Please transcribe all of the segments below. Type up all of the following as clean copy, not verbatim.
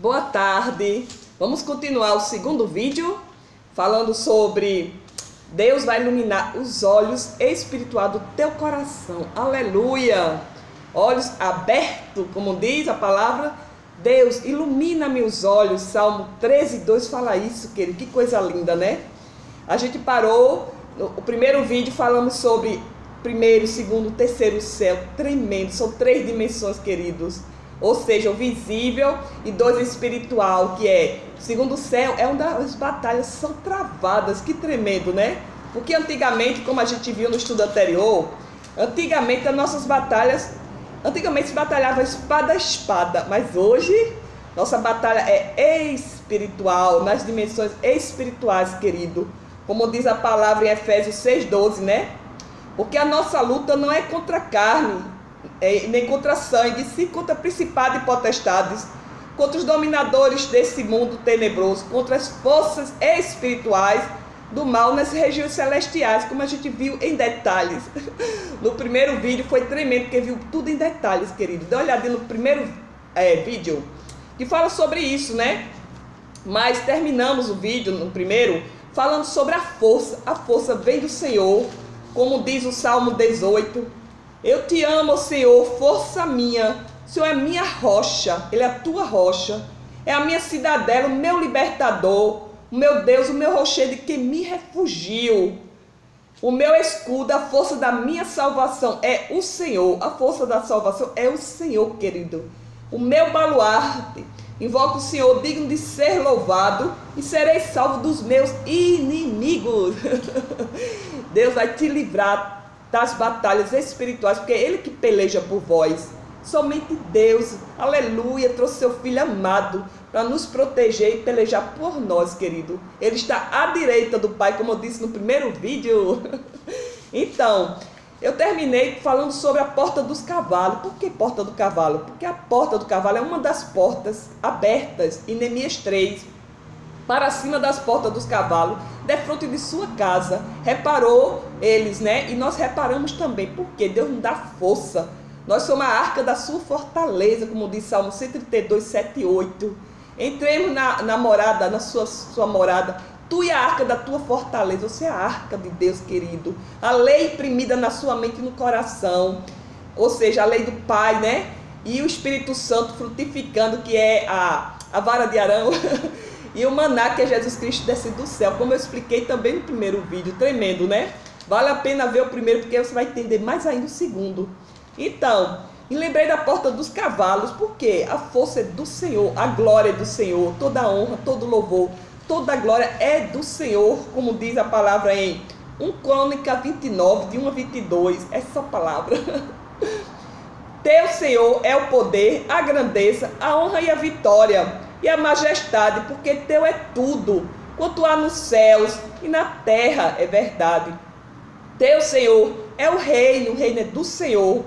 Boa tarde. Vamos continuar o segundo vídeo falando sobre Deus vai iluminar os olhos espirituais do teu coração. Aleluia! Olhos abertos, como diz a palavra, Deus ilumina-me os olhos. Salmo 13:2 fala isso, querido. Que coisa linda, né? A gente parou no primeiro vídeo, falamos sobre primeiro, segundo, terceiro céu. Tremendo, são 3 dimensões, queridos. Ou seja, o visível e 2 espiritual, que é o segundo céu, é onde as batalhas são travadas. Que tremendo, né? Porque antigamente, como a gente viu no estudo anterior, antigamente as nossas batalhas, antigamente se batalhava espada a espada, mas hoje nossa batalha é espiritual, nas dimensões espirituais, querido. Como diz a palavra em Efésios 6:12, né? Porque a nossa luta não é contra a carne, nem contra sangue, sim contra principados e potestades, contra os dominadores desse mundo tenebroso, contra as forças espirituais do mal nas regiões celestiais, como a gente viu em detalhes. No primeiro vídeo foi tremendo, porque viu tudo em detalhes, querido. Dê uma olhadinha no primeiro vídeo, que fala sobre isso, né? Mas terminamos o vídeo, no primeiro, falando sobre a força. A força vem do Senhor, como diz o Salmo 18. Eu te amo, Senhor, força minha. O Senhor é minha rocha, Ele é a tua rocha. É a minha cidadela, o meu libertador, o meu Deus, o meu rochedo que me refugio. O meu escudo, a força da minha salvação é o Senhor. A força da salvação é o Senhor, querido. O meu baluarte. Invoco o Senhor, digno de ser louvado, e serei salvo dos meus inimigos. Deus vai te livrar das batalhas espirituais, porque é Ele que peleja por vós. Somente Deus, aleluia, trouxe seu Filho amado para nos proteger e pelejar por nós, querido. Ele está à direita do Pai, como eu disse no primeiro vídeo. Então, eu terminei falando sobre a porta dos cavalos. Por que porta do cavalo? Porque a porta do cavalo é uma das portas abertas em Neemias 3, para cima das portas dos cavalos, defronte de sua casa. Reparou eles, né? E nós reparamos também, porque Deus nos dá força. Nós somos a arca da sua fortaleza, como diz Salmo 132, 7 e 8. Entremos na morada, na sua morada. Tu e a arca da tua fortaleza. Você é a arca de Deus, querido. A lei imprimida na sua mente e no coração. Ou seja, a lei do Pai, né? E o Espírito Santo frutificando, que é a vara de Arão. E o maná, que é Jesus Cristo desce do céu. Como eu expliquei também no primeiro vídeo. Tremendo, né? Vale a pena ver o primeiro, porque você vai entender mais ainda o segundo. Então, e lembrei da porta dos cavalos, porque a força é do Senhor, a glória é do Senhor, toda a honra, todo louvor, toda a glória é do Senhor, como diz a palavra em 1 Crônica 29, de 1 a 22, essa palavra. Teu Senhor é o poder, a grandeza, a honra e a vitória, e a majestade, porque teu é tudo, quanto há nos céus e na terra, é verdade. Teu Senhor é o reino é do Senhor,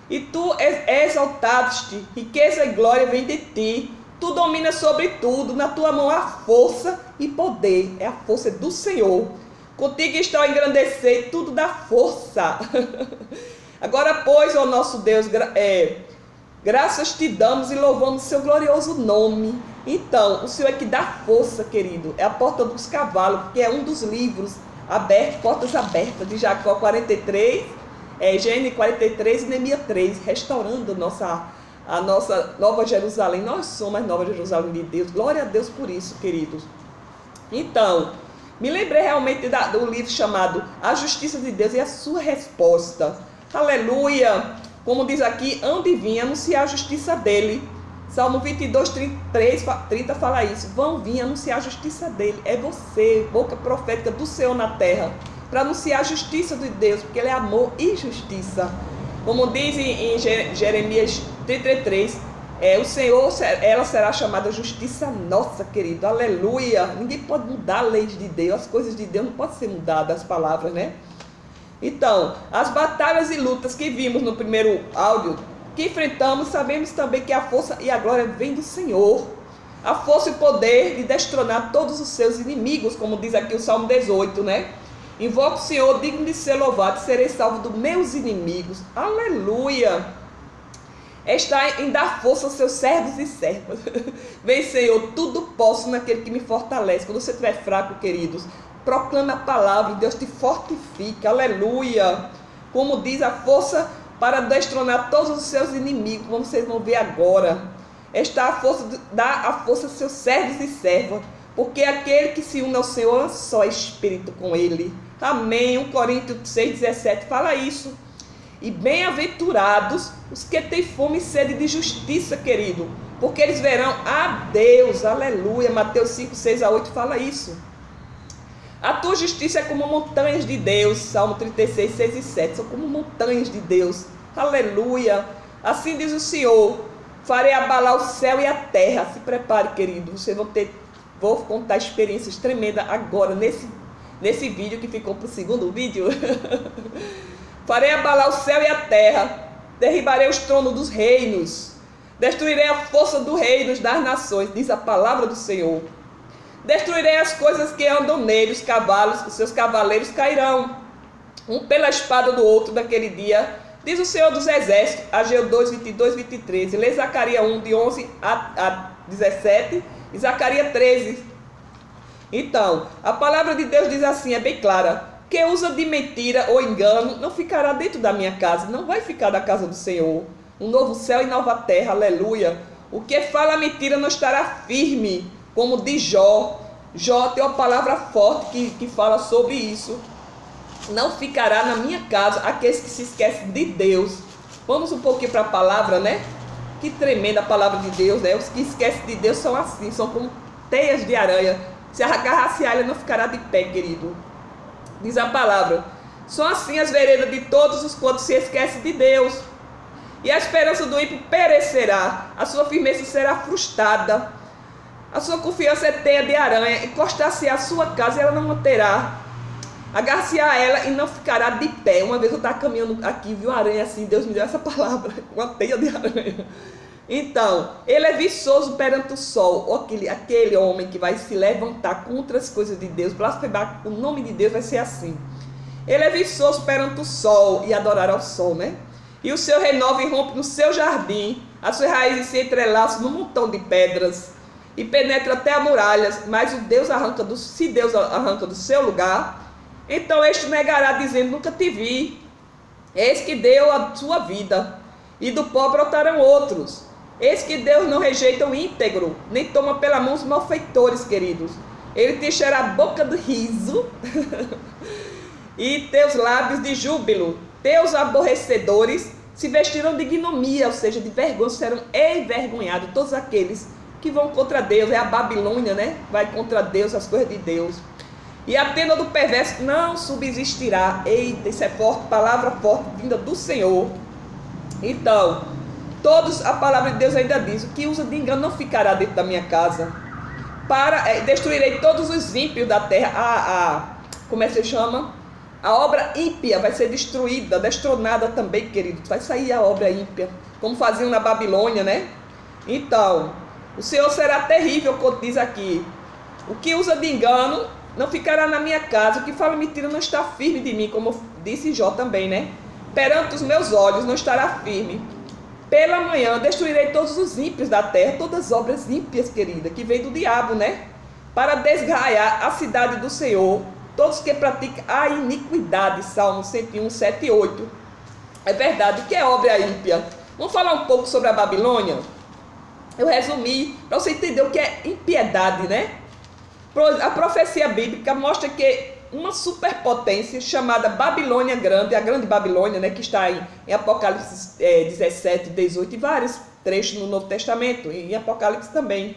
e tu exaltaste, riqueza e glória vem de ti. Tu dominas sobre tudo, na tua mão há força e poder, é a força do Senhor. Contigo está o engrandecer, tudo dá força. Agora, pois, ó nosso Deus, graças te damos e louvamos seu glorioso nome. Então, o Senhor é que dá força, querido. É a porta dos cavalos, que é um dos livros abertos, portas abertas, de Jacó 43, Gênesis 43 e Neemias 3, restaurando a nossa Nova Jerusalém. Nós somos a Nova Jerusalém de Deus. Glória a Deus por isso, queridos. Então, me lembrei realmente do livro chamado A Justiça de Deus e a Sua Resposta. Aleluia! Como diz aqui, onde vinha anunciar a justiça dele. Salmo 22, 30 fala isso. Vão vir anunciar a justiça dele. É você, boca profética do Senhor na terra, para anunciar a justiça de Deus, porque Ele é amor e justiça. Como diz em Jeremias 33, o Senhor, ela será chamada justiça nossa, querido. Aleluia! Ninguém pode mudar as leis de Deus, as coisas de Deus não podem ser mudadas, as palavras, né? Então, as batalhas e lutas que vimos no primeiro áudio, que enfrentamos, sabemos também que a força e a glória vem do Senhor. A força e o poder de destronar todos os seus inimigos, como diz aqui o Salmo 18, né? Invoco o Senhor, digno de ser louvado, serei salvo dos meus inimigos. Aleluia! está em dar força aos seus servos e servas. Vem, Senhor, tudo posso naquele que me fortalece. Quando você estiver fraco, queridos, proclame a palavra, Deus te fortifica, aleluia. Como diz, a força para destronar todos os seus inimigos, como vocês vão ver agora. Está a força, dá a força aos seus servos e servas, porque aquele que se une ao Senhor é só espírito com ele. Amém. 1 Coríntios 6,17 fala isso. E bem-aventurados os que têm fome e sede de justiça, querido, porque eles verão a Deus, aleluia. Mateus 5, 6-8 fala isso. A tua justiça é como montanhas de Deus, Salmo 36, 6 e 7, são como montanhas de Deus, aleluia. Assim diz o Senhor, farei abalar o céu e a terra. Se prepare, querido, vocês vou contar experiências tremendas agora, nesse vídeo que ficou para o segundo vídeo. Farei abalar o céu e a terra, derribarei os tronos dos reinos, destruirei a força dos reinos das nações, diz a palavra do Senhor. Destruirei as coisas que andam nele, os cavalos, os seus cavaleiros cairão, um pela espada do outro naquele dia, diz o Senhor dos Exércitos. Ageu 2, 22, 23. Lê Zacarias 1, de 11 a 17, e Zacarias 13. Então, a palavra de Deus diz assim, é bem clara: que usa de mentira ou engano não ficará dentro da minha casa, não vai ficar da casa do Senhor. Um novo céu e nova terra, aleluia. O que fala mentira não estará firme, como diz Jó. Jó tem uma palavra forte que fala sobre isso. Não ficará na minha casa aqueles que se esquecem de Deus. Vamos um pouquinho para a palavra, né? Que tremenda a palavra de Deus, né? Os que esquecem de Deus são assim, são como teias de aranha. Se agarrar-se a ele, não ficará de pé, querido. Diz a palavra: são assim as veredas de todos os quantos se esquecem de Deus. E a esperança do ímpio perecerá, a sua firmeza será frustrada, a sua confiança é teia de aranha, encostar-se à sua casa e ela não manterá, agarrar-se a ela e não ficará de pé. Uma vez eu estava caminhando aqui, vi uma aranha assim, Deus me deu essa palavra, uma teia de aranha. Então, ele é viçoso perante o sol. Aquele homem que vai se levantar contra as coisas de Deus, blasfemar o nome de Deus, vai ser assim. Ele é viçoso perante o sol e adorar ao sol, né? E o seu renova e rompe no seu jardim, as suas raízes se entrelaçam num montão de pedras e penetra até a muralhas. Mas se Deus arranca do seu lugar, então este negará, dizendo: nunca te vi. Eis que deu a sua vida, e do pó brotarão outros. Eis que Deus não rejeita o íntegro, nem toma pela mão os malfeitores, queridos. Ele te encherá a boca de riso e teus lábios de júbilo. Teus aborrecedores se vestirão de ignomia, ou seja, de vergonha, serão envergonhados. Todos aqueles que vão contra Deus, é a Babilônia, né? Vai contra Deus, as coisas de Deus. E a tenda do perverso não subsistirá. Eita, isso é forte, palavra forte, vinda do Senhor. Então, a palavra de Deus ainda diz: o que usa de engano não ficará dentro da minha casa. Destruirei todos os ímpios da terra. Como é que se chama? A obra ímpia vai ser destruída, destronada também, querido. Vai sair a obra ímpia, como faziam na Babilônia, né? Então, o Senhor será terrível, como diz aqui. O que usa de engano não ficará na minha casa. O que fala mentira não está firme de mim, como disse Jó também, né? Perante os meus olhos não estará firme. Pela manhã destruirei todos os ímpios da terra, todas as obras ímpias, querida, que vem do diabo, né? Para desgarrar a cidade do Senhor, todos que praticam a iniquidade. Salmo 101, 7 e 8. É verdade, o que é obra ímpia? Vamos falar um pouco sobre a Babilônia? Eu resumi, para você entender o que é impiedade, né? A profecia bíblica mostra que uma superpotência chamada Babilônia Grande, a Grande Babilônia, né, que está em Apocalipse 17, 18 e vários trechos no Novo Testamento, e em Apocalipse também.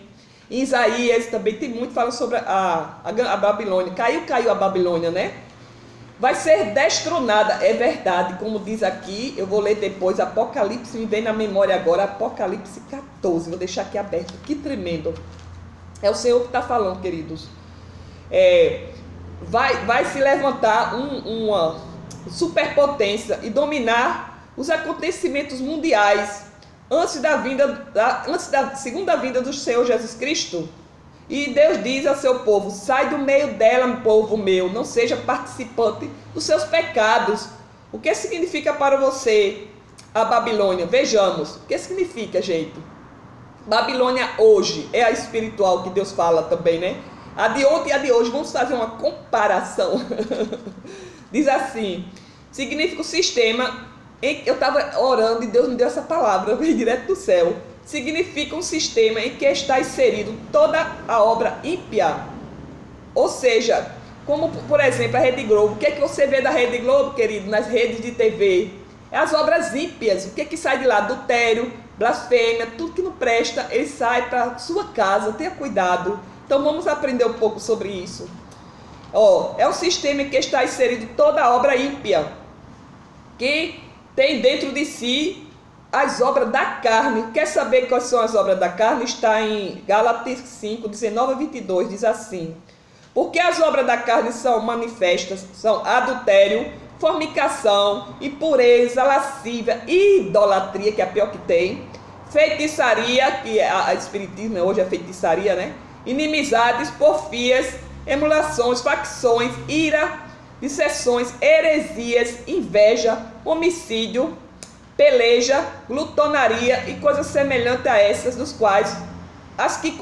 Em Isaías também tem muito falando sobre a Babilônia. Caiu a Babilônia, né? Vai ser destronada, é verdade, como diz aqui, eu vou ler depois, Apocalipse, me vem na memória agora, Apocalipse 14, vou deixar aqui aberto, que tremendo. É o Senhor que está falando, queridos. Vai se levantar uma superpotência e dominar os acontecimentos mundiais antes da segunda vinda do Senhor Jesus Cristo. E Deus diz ao seu povo: sai do meio dela, povo meu, não seja participante dos seus pecados. O que significa para você a Babilônia? Vejamos. O que significa, gente? Babilônia hoje é a espiritual que Deus fala também, né? A de ontem e a de hoje. Vamos fazer uma comparação. Diz assim, significa o sistema... Eu estava orando e Deus me deu essa palavra, veio direto do céu. Significa um sistema em que está inserido toda a obra ímpia. Ou seja, como por exemplo a Rede Globo. O que é que você vê da Rede Globo, querido, nas redes de TV? É as obras ímpias. O que é que sai de lá? Adultério, blasfêmia, tudo que não presta, ele sai para sua casa. Tenha cuidado. Então vamos aprender um pouco sobre isso. É um sistema em que está inserido toda a obra ímpia, que tem dentro de si as obras da carne. Quer saber quais são as obras da carne? Está em Gálatas 5, 19 a 22, diz assim: porque as obras da carne são manifestas, são adultério, fornicação, impureza, lascívia, idolatria, que é a pior que tem, feitiçaria, que é a espiritismo, hoje é feitiçaria, né? Inimizades, porfias, emulações, facções, ira, dissensões, heresias, inveja, homicídio, peleja, glutonaria e coisas semelhantes a essas, dos quais as que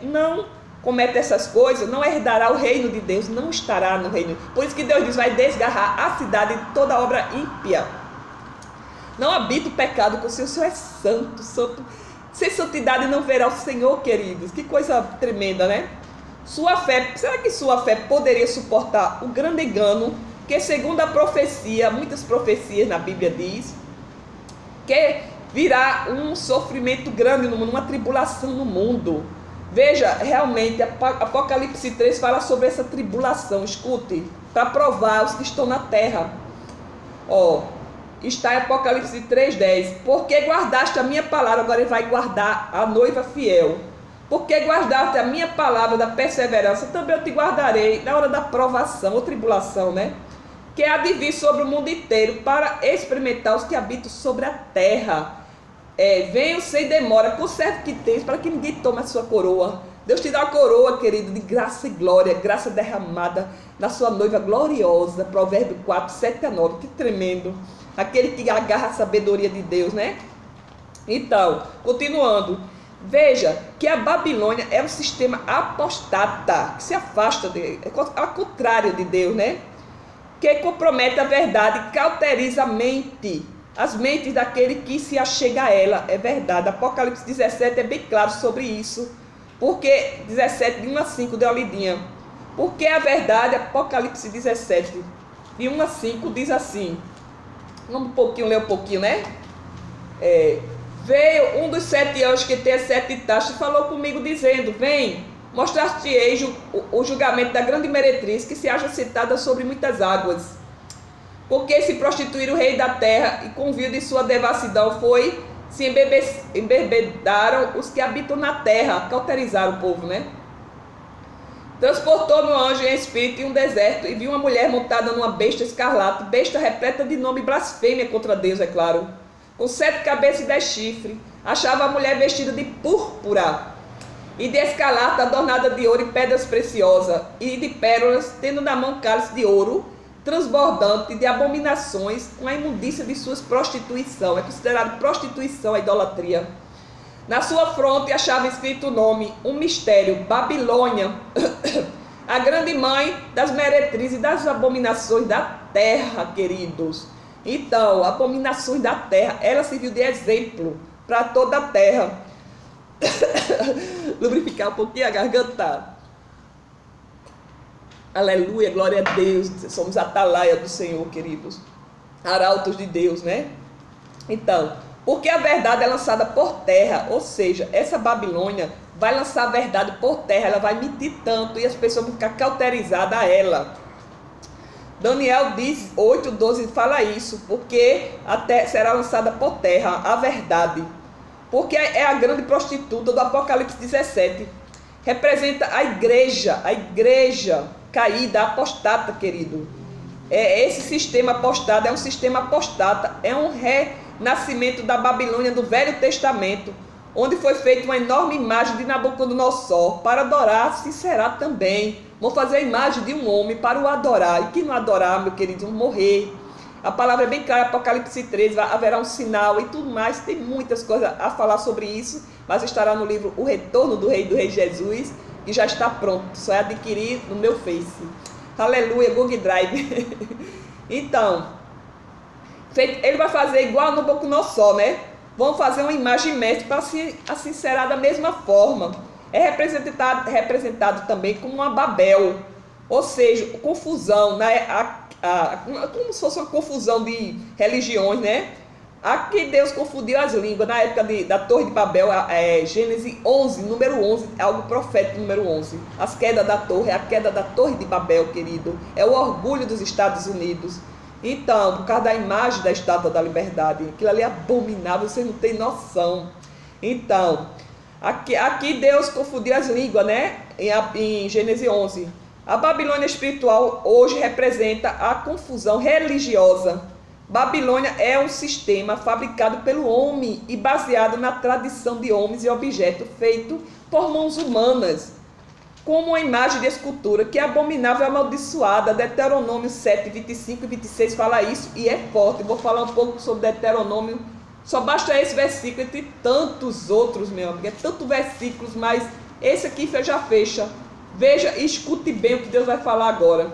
não comete essas coisas, não herdará o reino de Deus, não estará no reino. Por isso que Deus diz, vai desgarrar a cidade de toda obra ímpia. Não habita o pecado com o Senhor é santo, santo. Sem santidade não verá o Senhor, queridos. Que coisa tremenda, né? Sua fé, será que sua fé poderia suportar o grande engano que, segundo a profecia, muitas profecias na Bíblia diz, que virá um sofrimento grande no mundo, uma tribulação no mundo? Veja, realmente, Apocalipse 3 fala sobre essa tribulação. Escute, para provar os que estão na terra. Está em Apocalipse 3:10. Porque guardaste a minha palavra, agora ele vai guardar a noiva fiel. Porque guardaste a minha palavra da perseverança, também eu te guardarei na hora da provação ou tribulação, né? Que há de vir sobre o mundo inteiro para experimentar os que habitam sobre a terra. Venham sem demora, conserve que tens, para que ninguém tome a sua coroa. Deus te dá uma coroa, querido, de graça e glória, graça derramada na sua noiva gloriosa. Provérbio 4, 7 a 9, que tremendo. Aquele que agarra a sabedoria de Deus, né? Então, continuando. Veja que a Babilônia é um sistema apostata, que se afasta, ao contrário de Deus, né? Que compromete a verdade, cauteriza a mente, as mentes daquele que se achega a ela. É verdade, Apocalipse 17 é bem claro sobre isso. Porque 17, de 1 a 5, deu a lidinha. Porque a verdade, Apocalipse 17, de 1 a 5, diz assim. Vamos ler um pouquinho, né? Veio um dos 7 anjos que tem as 7 taças e falou comigo dizendo, vem, mostrar-te-ei o julgamento da grande meretriz que se acha sentada sobre muitas águas. Porque se prostituir o rei da terra e com o vinho de sua devassidão se embebedaram os que habitam na terra, cauterizaram o povo, né? Transportou-me um anjo em espírito em um deserto e vi uma mulher montada numa besta escarlate, besta repleta de nome e blasfêmia contra Deus, é claro, com 7 cabeças e 10 chifres. Achava a mulher vestida de púrpura e de escarlate, adornada de ouro e pedras preciosas, e de pérolas, tendo na mão cálice de ouro, transbordante de abominações, com a imundícia de suas prostituição. É considerado prostituição a idolatria. Na sua fronte achava escrito o nome, um mistério, Babilônia, a grande mãe das meretrizes e das abominações da terra, queridos. Então, abominações da terra, ela serviu de exemplo para toda a terra. Lubrificar um pouquinho a garganta. Aleluia, glória a Deus. Somos atalaia do Senhor, queridos. Arautos de Deus, né? Então, porque a verdade é lançada por terra, ou seja, essa Babilônia vai lançar a verdade por terra, ela vai mentir tanto e as pessoas vão ficar cauterizadas a ela. Daniel diz 8:12 fala isso, porque será lançada por terra a verdade. Porque é a grande prostituta do Apocalipse 17. Representa a igreja caída, apostata, querido. Esse sistema apostado é um sistema apostata, é um renascimento da Babilônia do Velho Testamento, onde foi feita uma enorme imagem de Nabucodonosor para adorar, se será também. Vão fazer a imagem de um homem para o adorar, e que não adorar, meu querido, vão morrer. A palavra é bem clara, Apocalipse 13, haverá um sinal e tudo mais. Tem muitas coisas a falar sobre isso, mas estará no livro O Retorno do Rei Jesus, que já está pronto. Só é adquirir no meu Face. Aleluia, Google Drive. Então, ele vai fazer igual no Nabucodonosor, né? Vão fazer uma imagem mestre para assim será da mesma forma. É representado também como uma Babel, ou seja, confusão, né? Como se fosse uma confusão de religiões, né? Aqui Deus confundiu as línguas na época da Torre de Babel, Gênesis 11, número 11, algo profético, número 11. As quedas da torre, a queda da Torre de Babel, querido, é o orgulho dos Estados Unidos. Então, por causa da imagem da Estátua da Liberdade, aquilo ali é abominável, vocês não têm noção. Então, aqui Deus confundiu as línguas, né? Em Gênesis 11. A Babilônia espiritual hoje representa a confusão religiosa. Babilônia é um sistema fabricado pelo homem e baseado na tradição de homens e objetos feito por mãos humanas, como uma imagem de escultura que é abominável e amaldiçoada. Deuteronômio 7, 25 e 26 fala isso e é forte. Eu vou falar um pouco sobre Deuteronômio. Só basta esse versículo entre tantos outros, meu amigo. É tantos versículos, mas esse aqui já fecha. Veja e escute bem o que Deus vai falar agora.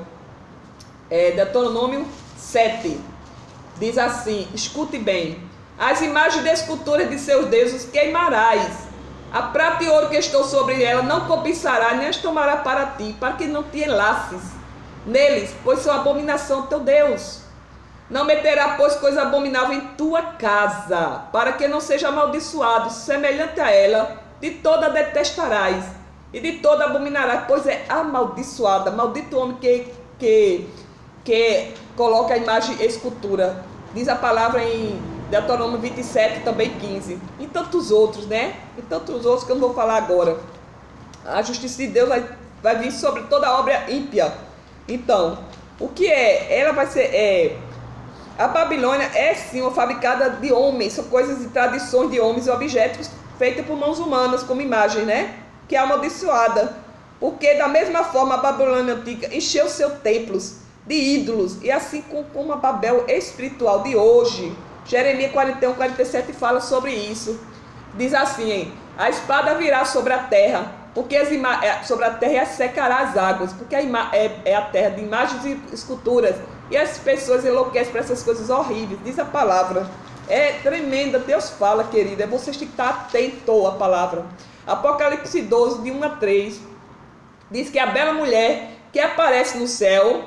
Deuteronômio 7 diz assim, escute bem: as imagens de esculturas de seus deuses queimarás, a prata e ouro que estou sobre ela não cobiçará, nem as tomará para ti, para que não te enlaces neles, pois são abominação teu Deus. Não meterá, pois, coisa abominável em tua casa, para que não seja amaldiçoado, semelhante a ela, de toda detestarás, e de toda abominarás, pois é amaldiçoada. Maldito o homem que coloca a imagem e escultura. Diz a palavra em Deuteronômio 27, também 15. E tantos outros, né? E tantos outros que eu não vou falar agora. A justiça de Deus vai vir sobre toda obra ímpia. Então, o que é? Ela vai ser... A Babilônia é sim uma fabricada de homens. São coisas e tradições de homens e objetos feitas por mãos humanas, como imagem, né? Que é amaldiçoada. Porque da mesma forma a Babilônia antiga encheu seus templos de ídolos, e assim como a Babel espiritual de hoje. Jeremias 41, 47 fala sobre isso. Diz assim: a espada virá sobre a terra, porque sobre a terra secará as águas, porque é a terra de imagens e esculturas, e as pessoas enlouquecem para essas coisas horríveis. Diz a palavra. É tremenda, Deus fala, querida. Vocês têm que estar atento à palavra. Apocalipse 12, de 1 a 3, diz que a bela mulher que aparece no céu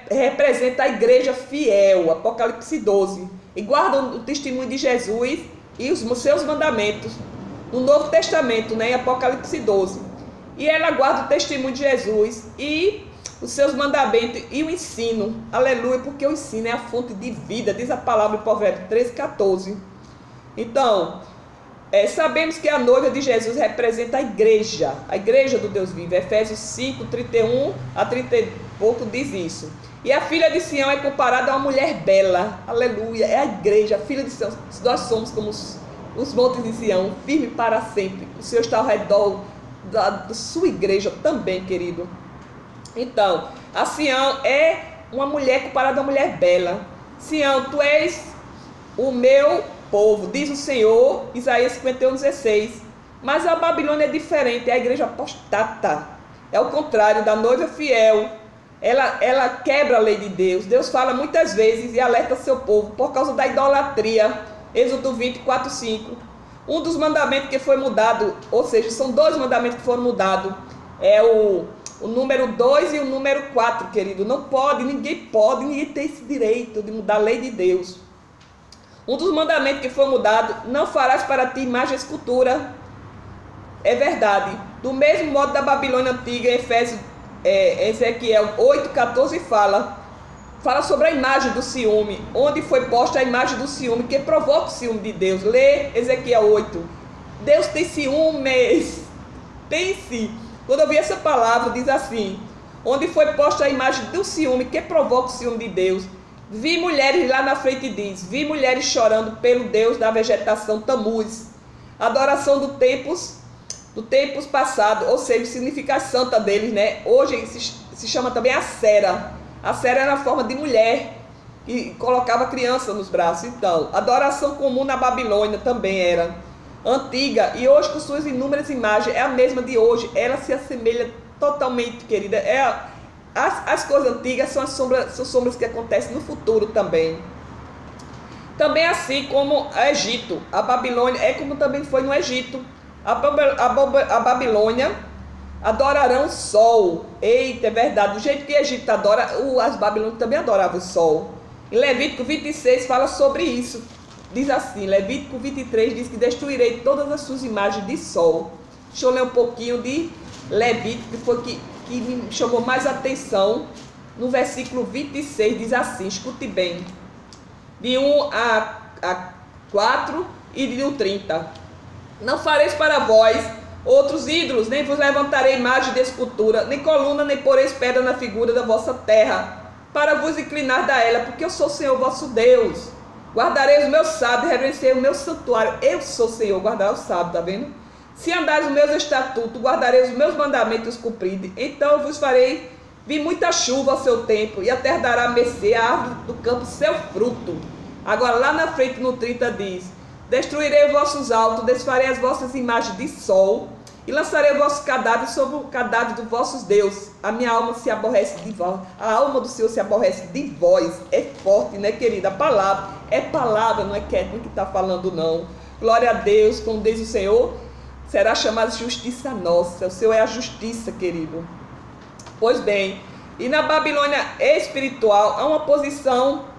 representa a igreja fiel, Apocalipse 12, e guarda o testemunho de Jesus e os seus mandamentos, no Novo Testamento, né, em Apocalipse 12. E ela guarda o testemunho de Jesus e os seus mandamentos e o ensino, aleluia, porque o ensino é a fonte de vida, diz a palavra em Provérbios 13, 14. Então, sabemos que a noiva de Jesus representa a igreja do Deus vivo. Efésios 5, 31 a 30 e pouco diz isso. E a filha de Sião é comparada a uma mulher bela, aleluia, é a igreja, a filha de Sião. Nós somos como os montes de Sião, firme para sempre. O Senhor está ao redor da sua igreja também, querido. Então, a Sião é uma mulher comparada a uma mulher bela. Sião, tu és o meu povo, diz o Senhor, Isaías 51, 16. Mas a Babilônia é diferente, é a igreja apostata. É o contrário da noiva fiel. Ela quebra a lei de Deus. Deus fala muitas vezes e alerta seu povo por causa da idolatria. Êxodo 24, 5. Um dos mandamentos que foi mudado, ou seja, são dois mandamentos que foram mudados. É o número 2 e o número 4, querido. Não pode, ninguém tem esse direito de mudar a lei de Deus. Um dos mandamentos que foi mudado: não farás para ti imagem e escultura. É verdade. Do mesmo modo da Babilônia antiga, Ezequiel 8, 14 fala sobre a imagem do ciúme, onde foi posta a imagem do ciúme, que provoca o ciúme de Deus. Lê Ezequiel 8. Deus tem ciúmes. Pense. Quando eu vi essa palavra, diz assim: onde foi posta a imagem do ciúme, que provoca o ciúme de Deus. Vi mulheres lá na frente, diz, vi mulheres chorando pelo Deus da vegetação, Tamuz, adoração do tempos passado, ou seja, significa a santa deles, né? Hoje se chama também Acera. Acera era a forma de mulher, que colocava criança nos braços. Então, a adoração comum na Babilônia também era antiga e hoje com suas inúmeras imagens é a mesma de hoje. Ela se assemelha totalmente, querida. As coisas antigas são sombras que acontecem no futuro também. Também assim como o Egito, a Babilônia é como também foi no Egito. A Babilônia adorarão o sol. Eita, é verdade. Do jeito que o Egito adora, as babilônias também adoravam o sol. Em Levítico 26 fala sobre isso. Diz assim, Levítico 23 diz que destruirei todas as suas imagens de sol. Deixa eu ler um pouquinho de Levítico, que foi que me chamou mais atenção. No versículo 26 diz assim, escute bem. De 1 a 4 e de 30. Não fareis para vós outros ídolos, nem vos levantarei imagem de escultura, nem coluna, nem poreis pedra na figura da vossa terra, para vos inclinar da ela, porque eu sou o Senhor vosso Deus. Guardarei os meus sábados, reverenciei o meu santuário. Eu sou o Senhor, guardar os sábados, tá vendo? Se andares os meus estatutos, guardarei os meus mandamentos cumpridos, então eu vos farei vir muita chuva ao seu tempo, e a terra dará mercê, a árvore do campo seu fruto. Agora lá na frente no 30 diz, destruirei os vossos altos, desfarei as vossas imagens de sol, e lançarei os vossos cadáveres sobre o cadáver dos vossos deuses. A minha alma se aborrece de vós, a alma do Senhor se aborrece de vós. É forte, né, querida? A palavra, não é Kétman que está falando, não. Glória a Deus, como diz o Senhor, será chamada justiça nossa. O Senhor é a justiça, querido. Pois bem, e na Babilônia espiritual há uma oposição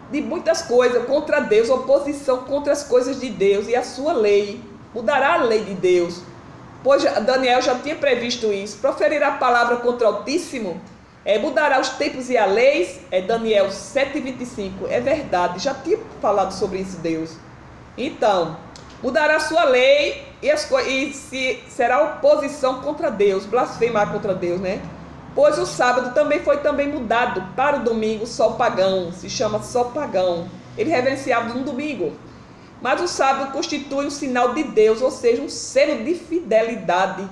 de muitas coisas contra Deus, oposição contra as coisas de Deus e a sua lei. Mudará a lei de Deus, pois Daniel já tinha previsto isso. Proferirá a palavra contra o Altíssimo, mudará os tempos e a lei, Daniel 7,25, é verdade, já tinha falado sobre isso Deus. Então, mudará a sua lei será oposição contra Deus, blasfemar contra Deus, né? Pois o sábado foi mudado para o domingo, sol pagão, se chama sol pagão. Ele reverenciava no domingo. Mas o sábado constitui um sinal de Deus, ou seja, um selo de fidelidade.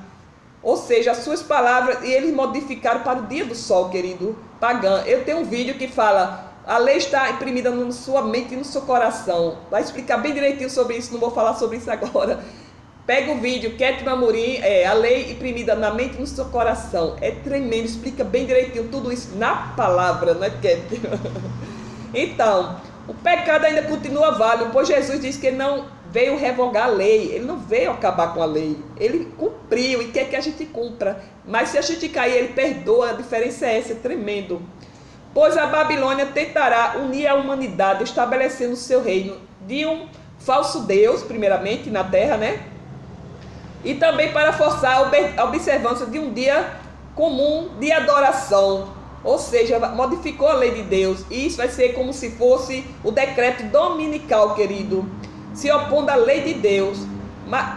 Ou seja, as suas palavras, e eles modificaram para o dia do sol, querido, pagão. Eu tenho um vídeo que fala, a lei está imprimida na sua mente e no seu coração. Vai explicar bem direitinho sobre isso, não vou falar sobre isso agora. Pega o vídeo, Kétman Amorim, a lei imprimida na mente e no seu coração. É tremendo, explica bem direitinho tudo isso na palavra, não é, Kétman? Então, o pecado ainda continua válido, pois Jesus disse que ele não veio revogar a lei, ele não veio acabar com a lei. Ele cumpriu e quer que a gente cumpra. Mas se a gente cair, ele perdoa, a diferença é essa, é tremendo. Pois a Babilônia tentará unir a humanidade, estabelecendo o seu reino de um falso Deus, primeiramente, na terra, né? E também para forçar a observância de um dia comum de adoração. Ou seja, modificou a lei de Deus. E isso vai ser como se fosse o decreto dominical, querido. Se opondo à lei de Deus.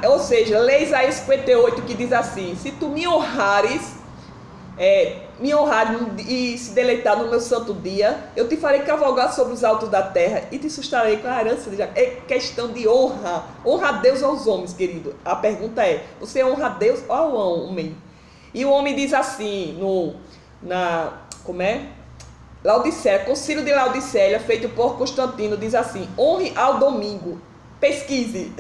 Ou seja, lei Isaías 58 que diz assim, se tu me honrares e se deleitar no meu santo dia, eu te farei cavalgar sobre os altos da terra e te sustentarei com a herança de Jacó. É questão de honra. Honra a Deus aos homens, querido. A pergunta é, você honra a Deus ou ao homem? E o homem diz assim, Laodiceia, Concílio de Laodiceia, feito por Constantino, diz assim, honre ao domingo. Pesquise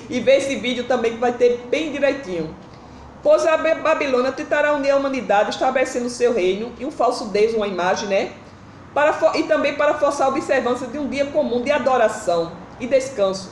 e vê esse vídeo também que vai ter bem direitinho. Pois a Babilônia tentará unir a humanidade, estabelecendo o seu reino e um falso Deus, uma imagem, né? E também para forçar a observância de um dia comum de adoração e descanso.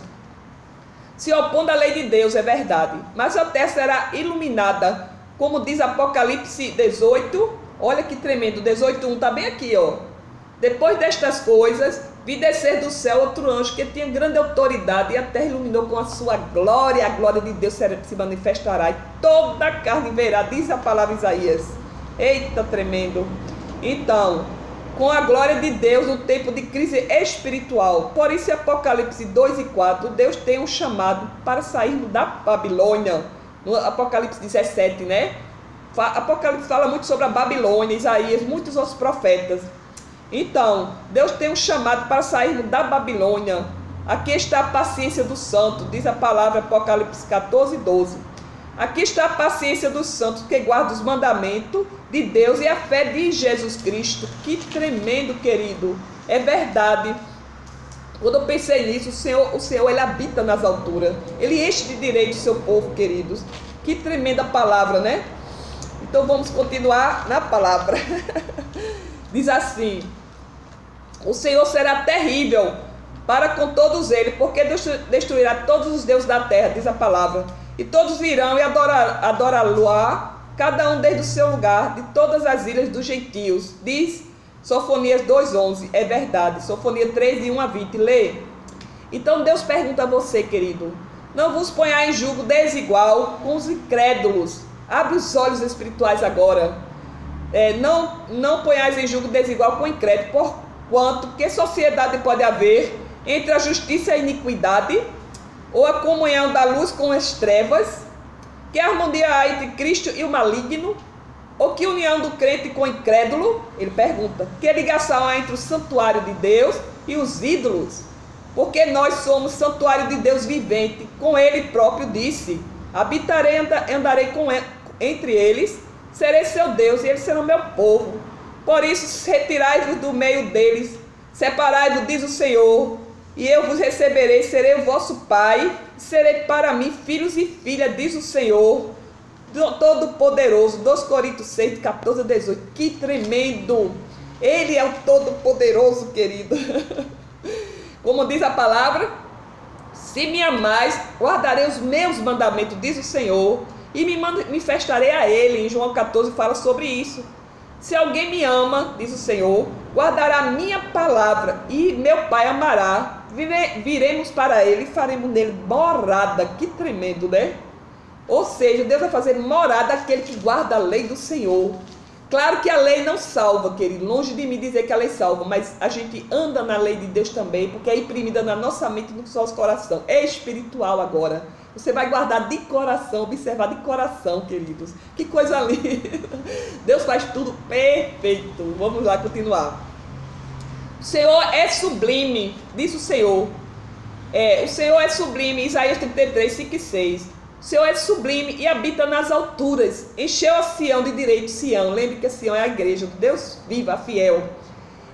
Se opondo à lei de Deus, é verdade, mas a terra será iluminada, como diz Apocalipse 18, olha que tremendo, 18:1, está bem aqui, ó. Depois destas coisas, vi descer do céu outro anjo que tinha grande autoridade e a terra iluminou com a sua glória. A glória de Deus se manifestará e toda a carne verá, diz a palavra Isaías. Eita, tremendo. Então, com a glória de Deus no tempo de crise espiritual. Por isso, em Apocalipse 2:4, Deus tem um chamado para sairmos da Babilônia. No Apocalipse 17, né? Apocalipse fala muito sobre a Babilônia, Isaías, muitos outros profetas. Então, Deus tem um chamado para sairmos da Babilônia. Aqui está a paciência do santo, diz a palavra Apocalipse 14:12. Aqui está a paciência dos santos que guardam os mandamentos de Deus e a fé de Jesus Cristo. Que tremendo, querido. É verdade. Quando eu pensei nisso, o Senhor ele habita nas alturas. Ele enche de direito o seu povo, queridos. Que tremenda palavra, né? Então vamos continuar na palavra. Diz assim: o Senhor será terrível para com todos eles, porque destruirá todos os deuses da terra, diz a palavra. E todos virão e adorá-lo-á, cada um desde o seu lugar, de todas as ilhas dos gentios. Diz Sofonias 2:11, é verdade. Sofonias 3, de 1 a 20, lê. Então Deus pergunta a você, querido: não vos ponhais em julgo desigual com os incrédulos. Abre os olhos espirituais agora. Não ponhais em julgo desigual com o incrédulo, porquanto que sociedade pode haver entre a justiça e a iniquidade, ou a comunhão da luz com as trevas? Que harmonia há entre Cristo e o maligno? Ou que união do crente com o incrédulo? Ele pergunta. Que ligação há entre o santuário de Deus e os ídolos? Porque nós somos santuário de Deus vivente. Com ele próprio disse: habitarei e andarei entre eles, serei seu Deus e eles serão meu povo. Por isso retirai-vos do meio deles, separai-vos, diz o Senhor, e eu vos receberei, serei o vosso pai, serei para mim filhos e filhas, diz o Senhor Todo-Poderoso. 2 Coríntios 6, 14 a 18. Que tremendo! Ele é o Todo-Poderoso, querido. Como diz a palavra: se me amais, guardarei os meus mandamentos, diz o Senhor, e me manifestarei a ele. Em João 14 fala sobre isso. Se alguém me ama, diz o Senhor, guardará a minha palavra, e meu Pai amará. Viremos para ele e faremos nele morada. Que tremendo, né? Ou seja, Deus vai fazer morada aquele que guarda a lei do Senhor. Claro que a lei não salva, querido. Longe de mim dizer que a lei salva, mas a gente anda na lei de Deus também, porque é imprimida na nossa mente e no nosso coração. É espiritual agora. Você vai guardar de coração, observar de coração, queridos. Que coisa linda. Deus faz tudo perfeito. Vamos lá continuar. O Senhor é sublime, diz o Senhor. O Senhor é sublime, Isaías 33, 5 e 6. O Senhor é sublime e habita nas alturas. Encheu a Sião de direito, Sião. Lembre que a Sião é a igreja do Deus vivo, a fiel.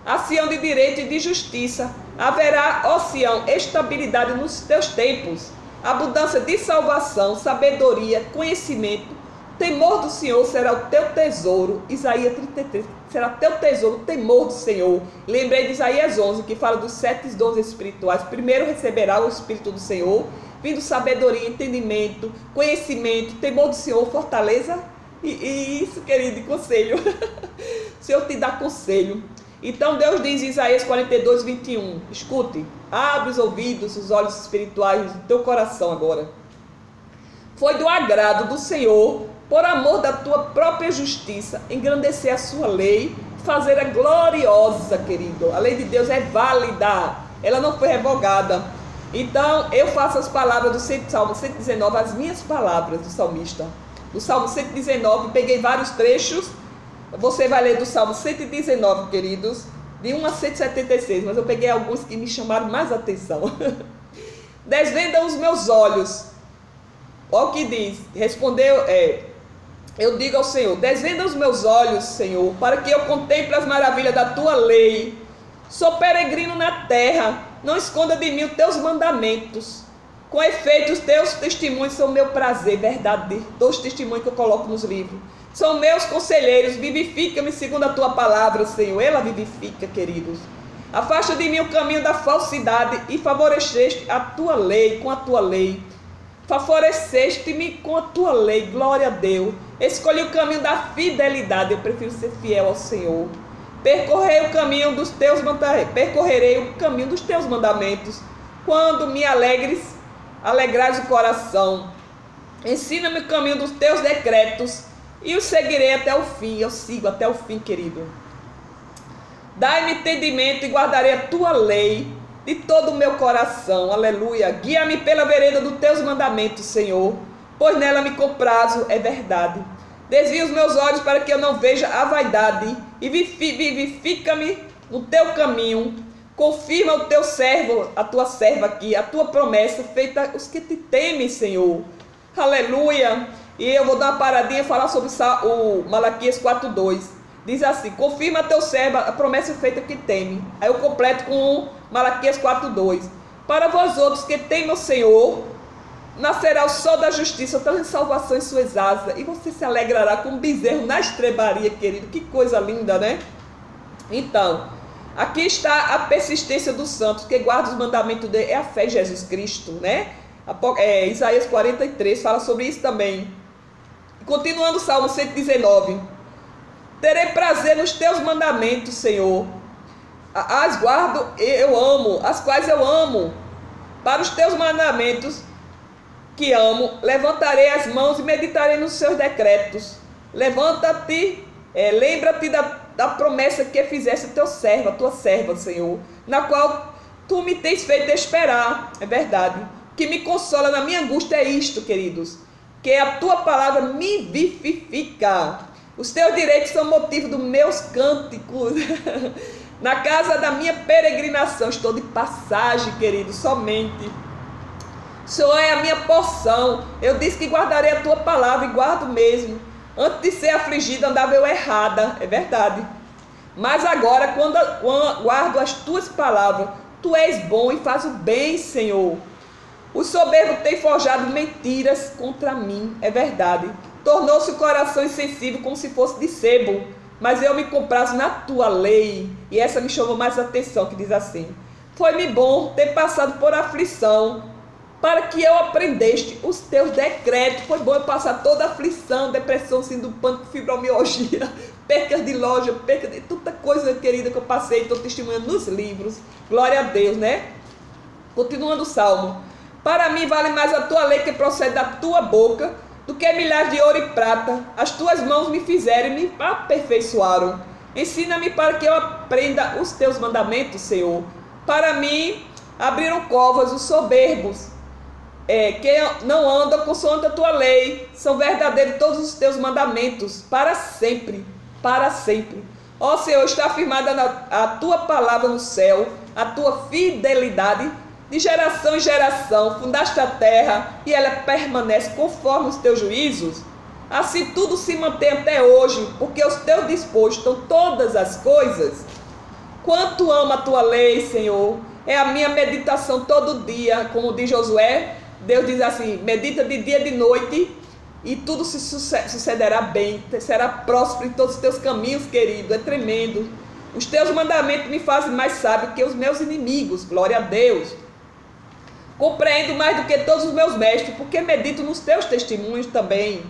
A Sião de direito e de justiça. Haverá, ó Sião, estabilidade nos teus tempos. Abundância de salvação, sabedoria, conhecimento. Temor do Senhor será o teu tesouro. Isaías 33. Será teu tesouro, o temor do Senhor. Lembrei de Isaías 11, que fala dos 7 dons espirituais. Primeiro receberá o Espírito do Senhor, vindo sabedoria, entendimento, conhecimento, temor do Senhor, fortaleza. E isso, querido, e conselho. O Senhor te dá conselho. Então Deus diz em Isaías 42, 21. Escute, abre os ouvidos, os olhos espirituais do teu coração agora. Foi do agrado do Senhor, por amor da tua própria justiça, engrandecer a sua lei, fazer-a gloriosa, querido. A lei de Deus é válida, ela não foi revogada. Então eu faço as palavras do Salmo 119, as minhas palavras do salmista. Do Salmo 119, peguei vários trechos. Você vai ler do Salmo 119, queridos, de 1 a 176, mas eu peguei alguns que me chamaram mais atenção. Desvenda os meus olhos. Olha o que diz. Respondeu, eu digo ao Senhor: desvenda os meus olhos, Senhor, para que eu contemple as maravilhas da tua lei. Sou peregrino na terra, não esconda de mim os teus mandamentos. Com efeito, os teus testemunhos são meu prazer, verdade, dos testemunhos que eu coloco nos livros. São meus conselheiros, vivifica-me segundo a tua palavra, Senhor. Ela vivifica, queridos. Afasta de mim o caminho da falsidade e favoreceste a tua lei com a tua lei. Favoreceste-me com a tua lei, glória a Deus. Escolhi o caminho da fidelidade, eu prefiro ser fiel ao Senhor. Percorrerei o caminho dos teus mandamentos. Quando me alegrais o coração. Ensina-me o caminho dos teus decretos e os seguirei até o fim. Eu sigo até o fim, querido. Dai-me entendimento e guardarei a tua lei de todo o meu coração. Aleluia. Guia-me pela vereda dos teus mandamentos, Senhor, pois nela me comprazo, é verdade. Desvia os meus olhos para que eu não veja a vaidade e vivifica-me no teu caminho. Confirma o teu servo, a tua serva aqui, a tua promessa feita os que te temem, Senhor. Aleluia. E eu vou dar uma paradinha e falar sobre o Malaquias 4:2. Diz assim: confirma teu servo a promessa feita que teme. Aí eu completo com Malaquias 4:2. Para vós outros que temem o Senhor, nascerá o sol da justiça, trazendo salvação em suas asas, e você se alegrará como um bezerro na estrebaria, querido. Que coisa linda, né? Então, aqui está a persistência dos santos, que guarda os mandamentos dele, é a fé em Jesus Cristo, né? Isaías 43 fala sobre isso também. Continuando o Salmo 119. Terei prazer nos teus mandamentos, Senhor. As guardo, eu amo, as quais eu amo. Para os teus mandamentos que amo, levantarei as mãos e meditarei nos seus decretos. Levanta-te, lembra-te da promessa que fizeste a teu servo, a tua serva, Senhor, na qual tu me tens feito esperar. É verdade. O que me consola na minha angústia é isto, queridos, que a tua palavra me vivifica. Os teus direitos são motivo dos meus cânticos. Na casa da minha peregrinação estou de passagem, querido, somente. O Senhor é a minha porção. Eu disse que guardarei a tua palavra e guardo mesmo. Antes de ser afligida andava eu errada, é verdade. Mas agora, quando guardo as tuas palavras, tu és bom e faz o bem, Senhor. O soberbo tem forjado mentiras contra mim, é verdade. Tornou-se o coração insensível como se fosse de sebo. Mas eu me comprazo na tua lei. E essa me chamou mais atenção, que diz assim: foi-me bom ter passado por aflição, para que eu aprendeste os teus decretos. Foi bom eu passar toda a aflição, depressão, síndrome do pânico, fibromialgia, percas de loja, perca de tanta coisa, querida, que eu passei, estou testemunhando nos livros. Glória a Deus, né? Continuando o Salmo. Para mim vale mais a tua lei que procede da tua boca do que milhares de ouro e prata. As tuas mãos me fizeram e me aperfeiçoaram. Ensina-me para que eu aprenda os teus mandamentos, Senhor. Para mim abriram covas os soberbos, que não andam consoante a tua lei. São verdadeiros todos os teus mandamentos, para sempre, para sempre. Ó Senhor, está afirmada a tua palavra no céu, a tua fidelidade de geração em geração. Fundaste a terra e ela permanece conforme os teus juízos. Assim tudo se mantém até hoje, porque os teus dispôs estão todas as coisas. Quanto amo a tua lei, Senhor, é a minha meditação todo dia. Como diz Josué, Deus diz assim: medita de dia e de noite e tudo se sucederá bem, será próspero em todos os teus caminhos, querido. É tremendo. Os teus mandamentos me fazem mais sábio que os meus inimigos. Glória a Deus. Compreendo mais do que todos os meus mestres, porque medito nos teus testemunhos também.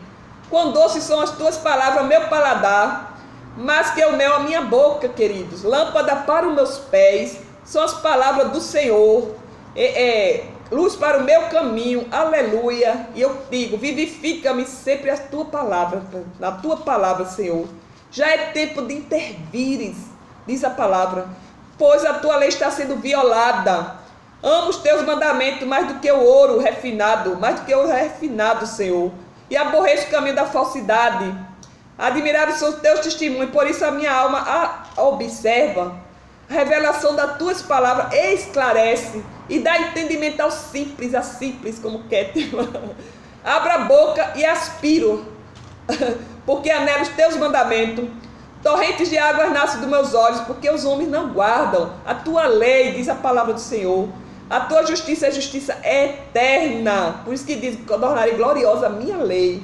Quão doces são as tuas palavras ao meu paladar, mais que o mel à minha boca, queridos. Lâmpada para os meus pés são as palavras do Senhor, luz para o meu caminho. Aleluia. E eu digo: vivifica-me sempre a tua palavra, na tua palavra, Senhor. Já é tempo de intervires, diz a palavra, pois a tua lei está sendo violada. Amo os teus mandamentos mais do que o ouro refinado, mais do que o refinado, Senhor. E aborreço o caminho da falsidade. Admiráveis são os teus testemunhos, por isso a minha alma observa. A revelação das tuas palavras esclarece e dá entendimento ao simples, a simples como Kétima. Abra a boca e aspiro, porque anelo os teus mandamentos. Torrentes de águas nascem dos meus olhos, porque os homens não guardam a tua lei, diz a palavra do Senhor. A tua justiça é justiça eterna. Por isso que diz: tornarei gloriosa a minha lei.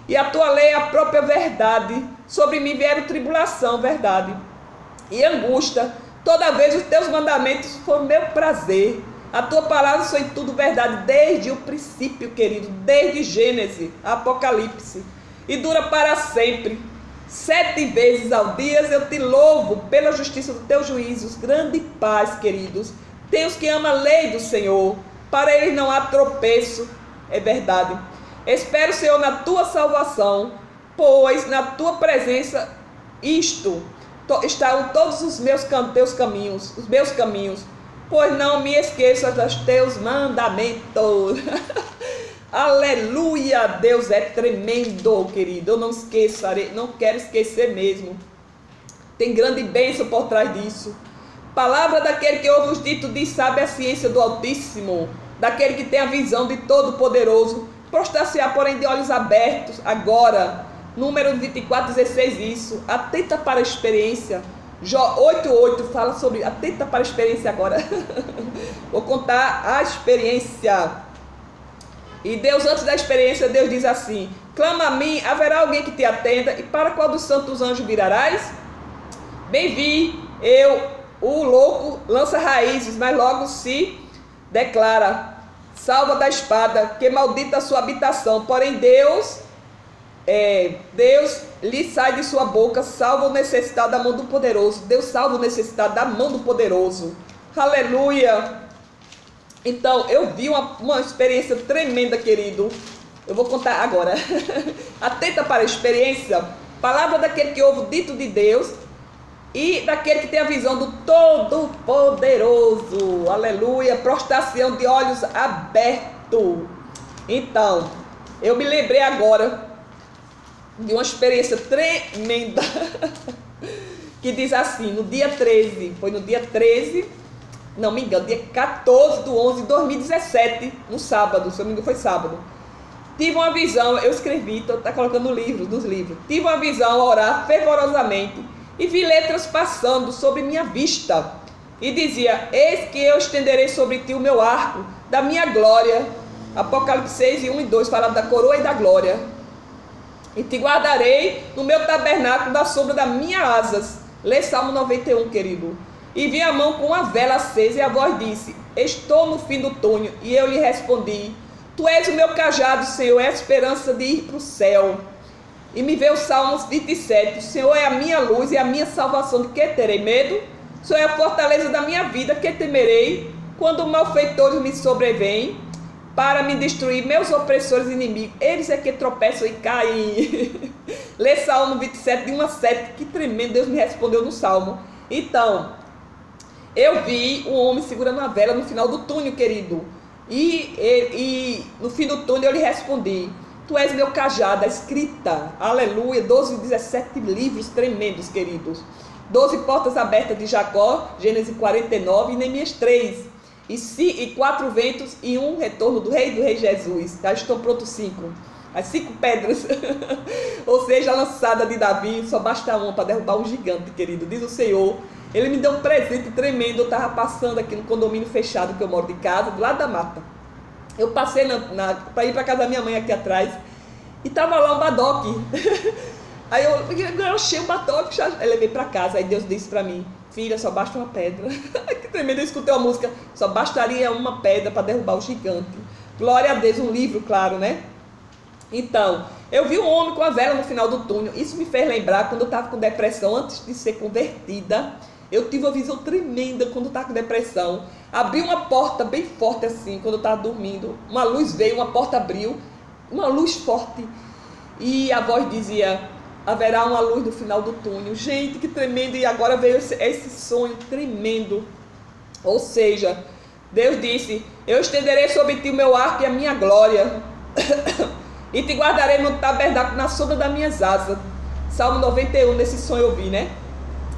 E a tua lei é a própria verdade. Sobre mim vieram tribulação, verdade, e angústia. Toda vez os teus mandamentos foram meu prazer. A tua palavra foi em tudo verdade, desde o princípio, querido, desde Gênesis, Apocalipse. E dura para sempre. 7 vezes ao dia eu te louvo pela justiça dos teus juízos. Grande paz, queridos, tem os que amam a lei do Senhor, para eles não há tropeço. É verdade. Espero, Senhor, na tua salvação, pois na tua presença estão todos os teus caminhos, os meus caminhos, pois não me esqueças dos teus mandamentos. Aleluia, Deus é tremendo, querido. Eu não esquecerei, não quero esquecer mesmo. Tem grande bênção por trás disso. Palavra daquele que ouve os ditos diz: sabe a ciência do Altíssimo, daquele que tem a visão de Todo-Poderoso. Prostrar-se-á, porém, de olhos abertos, agora, Número 24:16, isso. Atenta para a experiência. Jó 8:8 fala sobre atenta para a experiência agora. Vou contar a experiência. E Deus, antes da experiência, Deus diz assim: clama a mim, haverá alguém que te atenda, e para qual dos santos anjos virarás? Bem vi, eu, o louco, lança raízes, mas logo se declara, salva da espada, que maldita a sua habitação. Porém Deus lhe sai de sua boca, salva o necessitado da mão do poderoso. Deus salva o necessitado da mão do poderoso. Aleluia! Então, eu vi uma experiência tremenda, querido. Eu vou contar agora. Atenta para a experiência. Palavra daquele que ouve o dito de Deus e daquele que tem a visão do Todo-Poderoso. Aleluia. Prostração de olhos abertos. Então, eu me lembrei agora de uma experiência tremenda. Que diz assim, no dia 13. Foi no dia 13... Não me engano, dia 14/11 de 2017, no sábado, se eu não me engano foi sábado. Tive uma visão, eu escrevi, estou colocando nos livros. Tive uma visão a orar fervorosamente e vi letras passando sobre minha vista. E dizia, eis que eu estenderei sobre ti o meu arco da minha glória. Apocalipse 6:1 e 2 fala da coroa e da glória. E te guardarei no meu tabernáculo da sombra das minhas asas. Lê Salmo 91, querido. E vi a mão com uma vela acesa, e a voz disse, estou no fim do túnel. E eu lhe respondi, tu és o meu cajado, Senhor, é a esperança de ir para o céu. E me veio o Salmos 27, o Senhor é a minha luz e a minha salvação, de que terei medo? O Senhor é a fortaleza da minha vida, que temerei? Quando malfeitores me sobrevêm, para me destruir, meus opressores inimigos, eles é que tropeçam e caem. Lê Salmo 27, de 1 a 7, que tremendo, Deus me respondeu no Salmo. Então, eu vi um homem segurando uma vela no final do túnel, querido. E no fim do túnel eu lhe respondi, tu és meu cajado, a escrita, aleluia, 17 livros tremendos, queridos. 12 portas abertas de Jacó, Gênesis 49 e Neemias 3. E 4 ventos e um retorno do rei Jesus. Já estão prontos 5. As 5 pedras, ou seja, a lançada de Davi, só basta uma para derrubar um gigante, querido. Diz o Senhor. Ele me deu um presente tremendo. Eu estava passando aqui no condomínio fechado que eu moro de casa, do lado da mata. Eu passei para ir para casa da minha mãe aqui atrás. E estava lá um badoque. Aí eu achei o badoque, eu levei para casa. Aí Deus disse para mim, filha, só basta uma pedra. Que tremendo, eu escutei uma música. Só bastaria uma pedra para derrubar o gigante. Glória a Deus, um livro, claro, né? Então, eu vi um homem com a vela no final do túnel. Isso me fez lembrar quando eu estava com depressão, antes de ser convertida. Eu tive uma visão tremenda quando eu estava com depressão. Abri uma porta bem forte assim, quando eu estava dormindo. Uma luz veio, uma porta abriu, uma luz forte. E a voz dizia, haverá uma luz no final do túnel. Gente, que tremendo. E agora veio esse sonho tremendo. Ou seja, Deus disse, eu estenderei sobre ti o meu arco e a minha glória. E te guardarei no tabernáculo na sombra das minhas asas. Salmo 91, nesse sonho eu vi, né?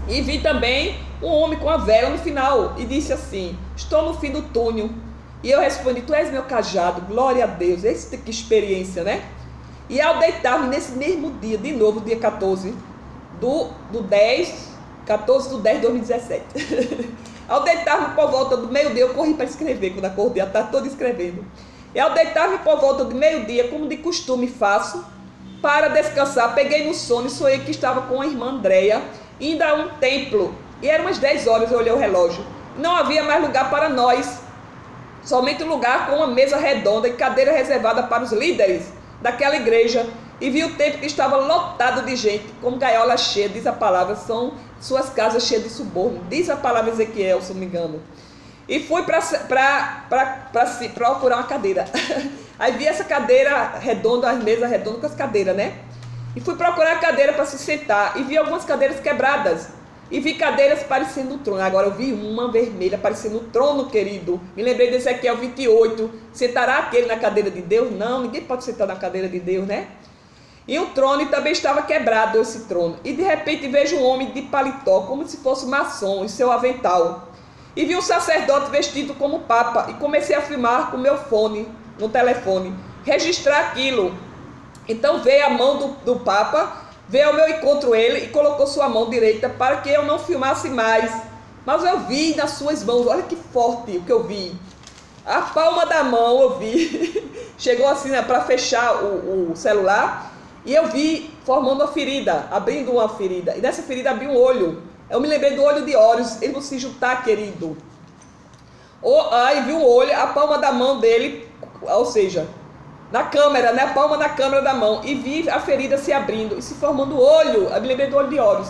E vi também um homem com a vela no final. E disse assim, estou no fim do túnel. E eu respondi, tu és meu cajado, glória a Deus. Esse que experiência, né? E ao deitar-me nesse mesmo dia, de novo, dia 14 do 10 de 2017. Ao deitar-me por volta do meio-dia, eu corri para escrever, quando acordei, eu estava todo escrevendo. E ao deitar-me por volta do meio-dia, como de costume faço, para descansar, peguei no sono e sonhei que estava com a irmã Andréia, indo a um templo. E eram umas 10 horas, eu olhei o relógio. Não havia mais lugar para nós, somente um lugar com uma mesa redonda e cadeira reservada para os líderes daquela igreja. E vi o templo que estava lotado de gente, como gaiola cheia, diz a palavra, são suas casas cheias de suborno, diz a palavra Ezequiel, se não me engano. E fui para procurar uma cadeira. Aí vi essa cadeira redonda, as mesas redondas com as cadeiras, né? E fui procurar a cadeira para se sentar. E vi algumas cadeiras quebradas. E vi cadeiras parecendo um trono. Agora eu vi uma vermelha parecendo um trono, querido. Me lembrei de Ezequiel 28. Sentará aquele na cadeira de Deus? Não, ninguém pode sentar na cadeira de Deus, né? E o trono também estava quebrado, esse trono. E de repente vejo um homem de paletó, como se fosse maçom, em seu avental. E vi um sacerdote vestido como papa. E comecei a filmar com meu fone, no telefone. Registrar aquilo. Então veio a mão do Papa, veio ao meu encontro ele e colocou sua mão direita para que eu não filmasse mais. Mas eu vi nas suas mãos, olha que forte o que eu vi. A palma da mão eu vi, chegou assim, né, para fechar o celular, e eu vi formando uma ferida, abrindo uma ferida. E nessa ferida abriu um olho. Eu me lembrei do olho de Horus, ele vai se juntar, querido. Aí vi um olho, a palma da mão dele, ou seja, na câmera, né, a palma da câmera da mão, e vi a ferida se abrindo e se formando olho. Eu me lembrei do olho de Horus.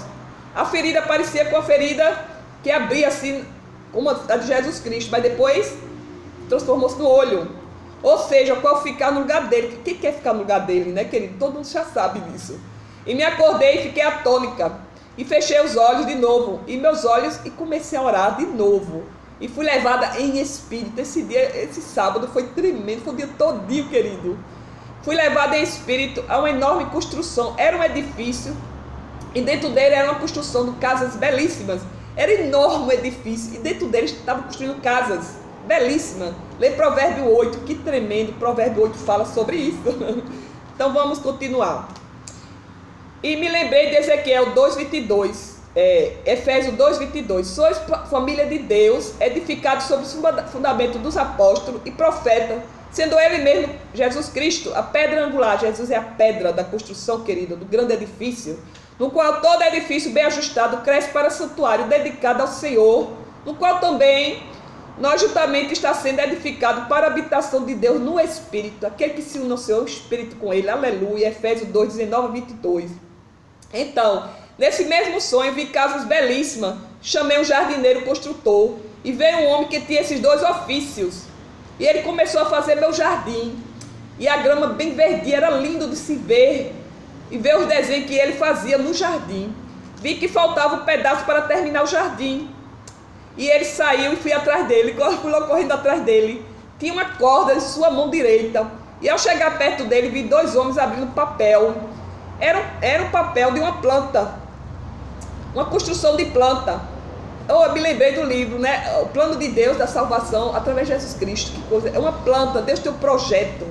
A ferida parecia com a ferida que abria assim, como a de Jesus Cristo, mas depois transformou-se no olho. Ou seja, qual ficar no lugar dele. Quem quer ficar no lugar dele, né, querido? Todo mundo já sabe disso. E me acordei e fiquei atônica. E fechei os olhos de novo. E meus olhos, e comecei a orar de novo. E fui levada em espírito. Esse dia, esse sábado foi tremendo. Foi o dia todinho, querido. Fui levada em espírito a uma enorme construção. Era um edifício. E dentro dele era uma construção de casas belíssimas. Era enorme o edifício. E dentro dele estavam construindo casas belíssima. Lê Provérbio 8, que tremendo. Provérbio 8 fala sobre isso. Então vamos continuar. E me lembrei de Ezequiel 2:22, Efésios 2:22. Sois família de Deus, edificados sobre o fundamento dos apóstolos e profetas, sendo ele mesmo, Jesus Cristo, a pedra angular. Jesus é a pedra da construção, querida, do grande edifício, no qual todo edifício bem ajustado cresce para santuário dedicado ao Senhor, no qual também nós juntamente está sendo edificado para a habitação de Deus no Espírito, aquele que se une ao seu Espírito com ele, aleluia, Efésios 2:19-22. Então, nesse mesmo sonho, vi casas belíssimas, chamei um jardineiro construtor, e veio um homem que tinha esses dois ofícios, e ele começou a fazer meu jardim, e a grama bem verdinha, era lindo de se ver, e ver os desenhos que ele fazia no jardim. Vi que faltava um pedaço para terminar o jardim, e ele saiu e fui atrás dele. Fui lá correndo atrás dele. Tinha uma corda em sua mão direita. E ao chegar perto dele, vi dois homens abrindo papel. Era o papel de uma planta. Uma construção de planta. Eu me lembrei do livro, né? O plano de Deus da salvação através de Jesus Cristo. Que coisa. É uma planta. Deus tem um projeto.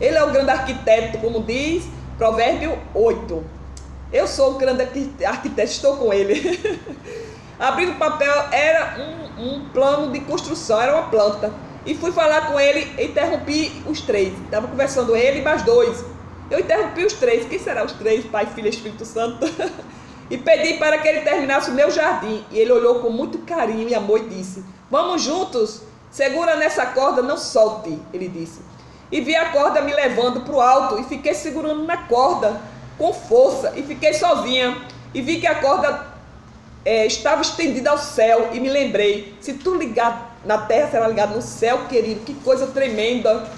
Ele é o grande arquiteto, como diz Provérbio 8. Eu sou o grande arquiteto, estou com ele. Abrindo o papel, era um plano de construção, era uma planta. E fui falar com ele, interrompi os três. Estava conversando ele e mais dois. Eu interrompi os três. Quem será os três? Pai, Filho e Espírito Santo. E pedi para que ele terminasse o meu jardim. E ele olhou com muito carinho e amor e disse: vamos juntos? Segura nessa corda, não solte, ele disse. E vi a corda me levando para o alto e fiquei segurando na corda com força. E fiquei sozinha. E vi que a corda estava estendida ao céu, e me lembrei, se tu ligar na terra, será ligado no céu, querido. Que coisa tremenda.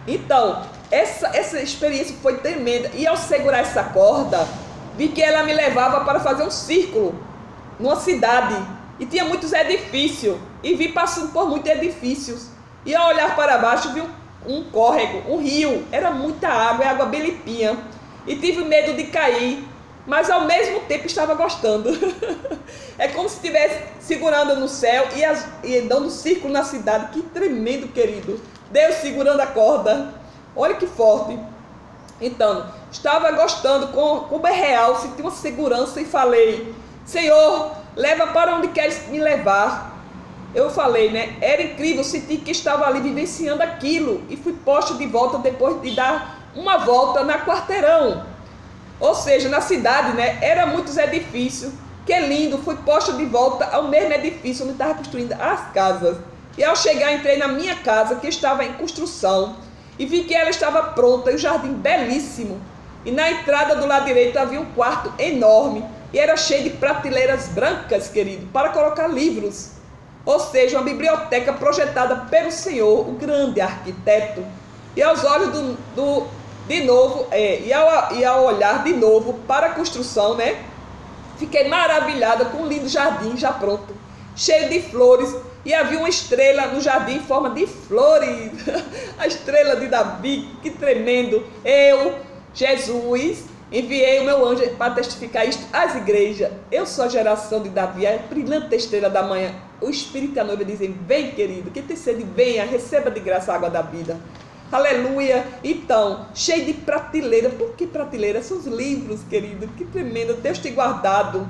Então, essa experiência foi tremenda. E ao segurar essa corda, vi que ela me levava para fazer um círculo numa cidade, e tinha muitos edifícios, e vi passando por muitos edifícios, e ao olhar para baixo vi um córrego, um rio. Era muita água, água bem limpinha, e tive medo de cair, mas ao mesmo tempo estava gostando. É como se estivesse segurando no céu e dando círculo na cidade. Que tremendo, querido. Deus segurando a corda. Olha que forte. Então, estava gostando, como é real, senti uma segurança e falei: Senhor, leva para onde queres me levar. Eu falei, né? Era incrível, senti que estava ali vivenciando aquilo, e fui posto de volta depois de dar uma volta na Quarteirão. Ou seja, na cidade, né, eram muitos edifícios. Que lindo, fui posto de volta ao mesmo edifício onde estava construindo as casas. E ao chegar, entrei na minha casa, que estava em construção, e vi que ela estava pronta, e o jardim belíssimo. E na entrada do lado direito havia um quarto enorme, e era cheio de prateleiras brancas, querido, para colocar livros. Ou seja, uma biblioteca projetada pelo Senhor, o grande arquiteto. E aos olhos e ao olhar de novo para a construção, né, fiquei maravilhada com um lindo jardim já pronto, cheio de flores, e havia uma estrela no jardim em forma de flores. A estrela de Davi, que tremendo. Eu, Jesus, enviei o meu anjo para testificar isto às igrejas. Eu sou a geração de Davi, a brilhante estrela da manhã. O Espírito e a noiva dizem: vem, querido, quem tem sede, venha, receba de graça a água da vida. Aleluia. Então, cheio de prateleira. Por que prateleira? São os livros, querido. Que tremendo. Deus te guardado.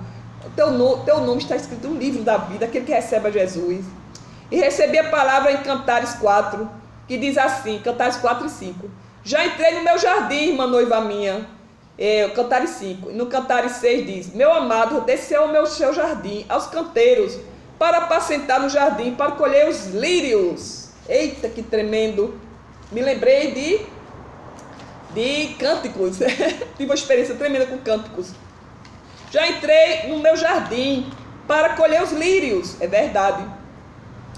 Teu nome está escrito no livro da vida, aquele que recebe a Jesus. E recebi a palavra em Cantares 4, que diz assim, Cantares 4 e 5. Já entrei no meu jardim, irmã noiva minha. Cantares 5. E no Cantares 6 diz, meu amado desceu ao meu seu jardim, aos canteiros, para apacentar no jardim, para colher os lírios. Eita, que tremendo. Me lembrei de cânticos. Tive uma experiência tremenda com cânticos. Já entrei no meu jardim para colher os lírios. É verdade.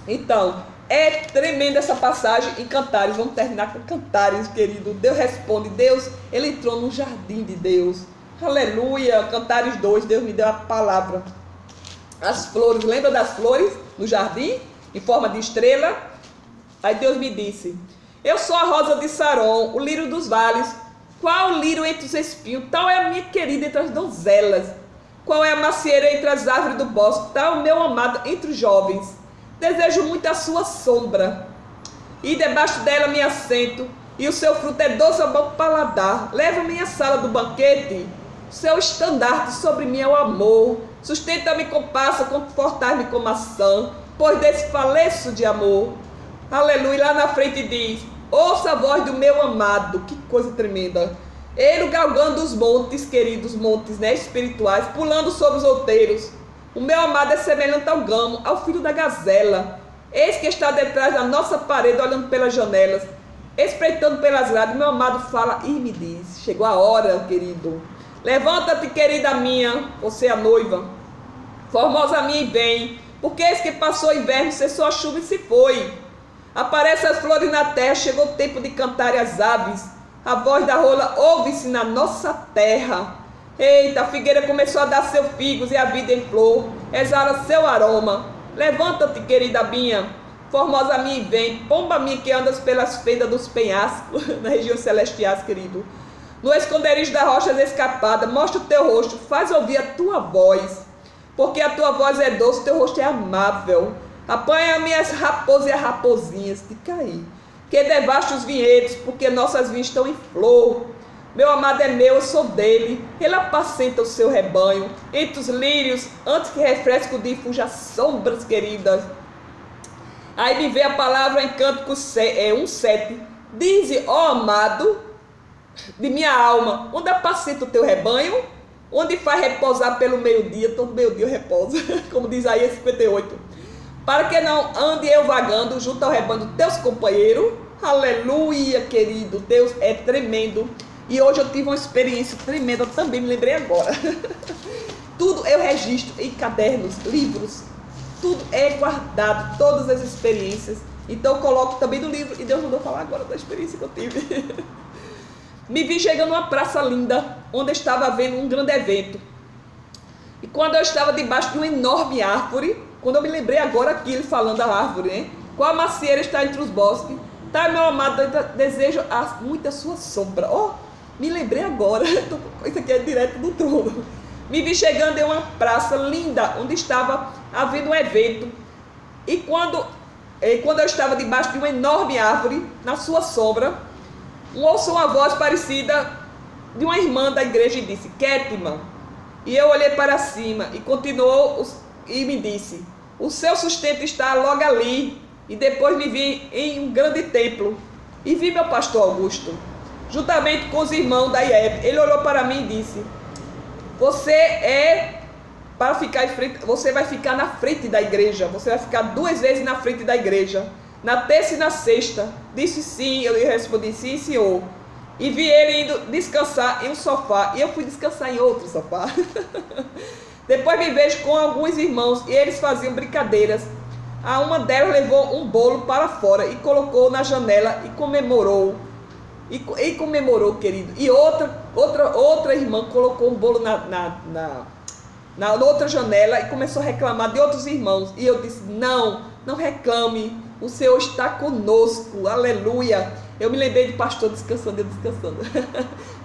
Então, é tremenda essa passagem em Cantares. Vamos terminar com Cantares, querido. Deus responde. Deus, ele entrou no jardim de Deus. Aleluia. Cantares 2, Deus me deu a palavra. As flores, lembra das flores no jardim? Em forma de estrela? Aí Deus me disse, eu sou a rosa de Saron, o lírio dos vales. Qual o lírio entre os espinhos? Tal é a minha querida entre as donzelas. Qual é a macieira entre as árvores do bosque? Tal o meu amado entre os jovens. Desejo muito a sua sombra, e debaixo dela me assento, e o seu fruto é doce ao bom paladar. Leva-me à sala do banquete, seu estandarte sobre mim é o amor. Sustenta-me com passa, confortar-me com maçã, pois desfaleço de amor. Aleluia. Lá na frente diz, ouça a voz do meu amado. Que coisa tremenda. Ele galgando os montes, queridos montes, né, espirituais, pulando sobre os outeiros. O meu amado é semelhante ao gamo, ao filho da gazela. Eis que está detrás da nossa parede, olhando pelas janelas, espreitando pelas grades. Meu amado fala e me diz, chegou a hora, querido. Levanta-te, querida minha, você é a noiva, formosa minha, e vem, porque eis que passou o inverno, cessou a chuva e se foi. Aparecem as flores na terra, chegou o tempo de cantarem as aves. A voz da rola ouve-se na nossa terra. Eita, a figueira começou a dar seus figos e a vida em flor exala seu aroma. Levanta-te, querida minha, formosa minha, e vem, pomba minha que andas pelas fendas dos penhascos, na região celestiais, querido. No esconderijo das rochas escapada, mostra o teu rosto, faz ouvir a tua voz, porque a tua voz é doce, teu rosto é amável. Apanha-me as raposas e as raposinhas de cair, que devasta os vinhedos, porque nossas vinhas estão em flor. Meu amado é meu, eu sou dele, ele apacenta o seu rebanho, entre os lírios, antes que refresque o dia e fuja as sombras, queridas. Aí me vê a palavra em Cântico 1:7, dize, ó amado de minha alma, onde apacenta o teu rebanho, onde faz repousar pelo meio-dia, todo meio-dia eu repouso, como diz Isaías 58, para que não ande eu vagando junto ao rebanho dos teus companheiros. Aleluia, querido, Deus é tremendo. E hoje eu tive uma experiência tremenda, também me lembrei agora. Tudo eu registro em cadernos, livros, tudo é guardado, todas as experiências. Então eu coloco também no livro, e Deus mandou falar agora da experiência que eu tive. Me vi chegando numa praça linda, onde estava havendo um grande evento. E quando eu estava debaixo de uma enorme árvore, quando eu me lembrei agora aqui, ele falando da árvore, né? Qual a macieira está entre os bosques, tá, meu amado, desejo muito a sua sombra. Oh, me lembrei agora, isso aqui é direto do trono. Me vi chegando em uma praça linda, onde estava havendo um evento. E quando eu estava debaixo de uma enorme árvore, na sua sombra, ouço uma voz parecida de uma irmã da igreja e disse, Kétima. E eu olhei para cima e continuou e me disse, o seu sustento está logo ali. E depois me vi em um grande templo e vi meu pastor Augusto, juntamente com os irmãos da IEB. Ele olhou para mim e disse, você vai ficar na frente da igreja, você vai ficar 2 vezes na frente da igreja, na terça e na sexta. Disse sim, eu lhe respondi, sim, senhor. E vi ele indo descansar em um sofá, e eu fui descansar em outro sofá. Depois me vejo com alguns irmãos, e eles faziam brincadeiras. A uma delas levou um bolo para fora e colocou na janela e comemorou. E comemorou, querido. E outra irmã colocou um bolo na outra janela e começou a reclamar de outros irmãos. E eu disse, não reclame, o Senhor está conosco, aleluia. Eu me lembrei de pastor descansando, eu descansando.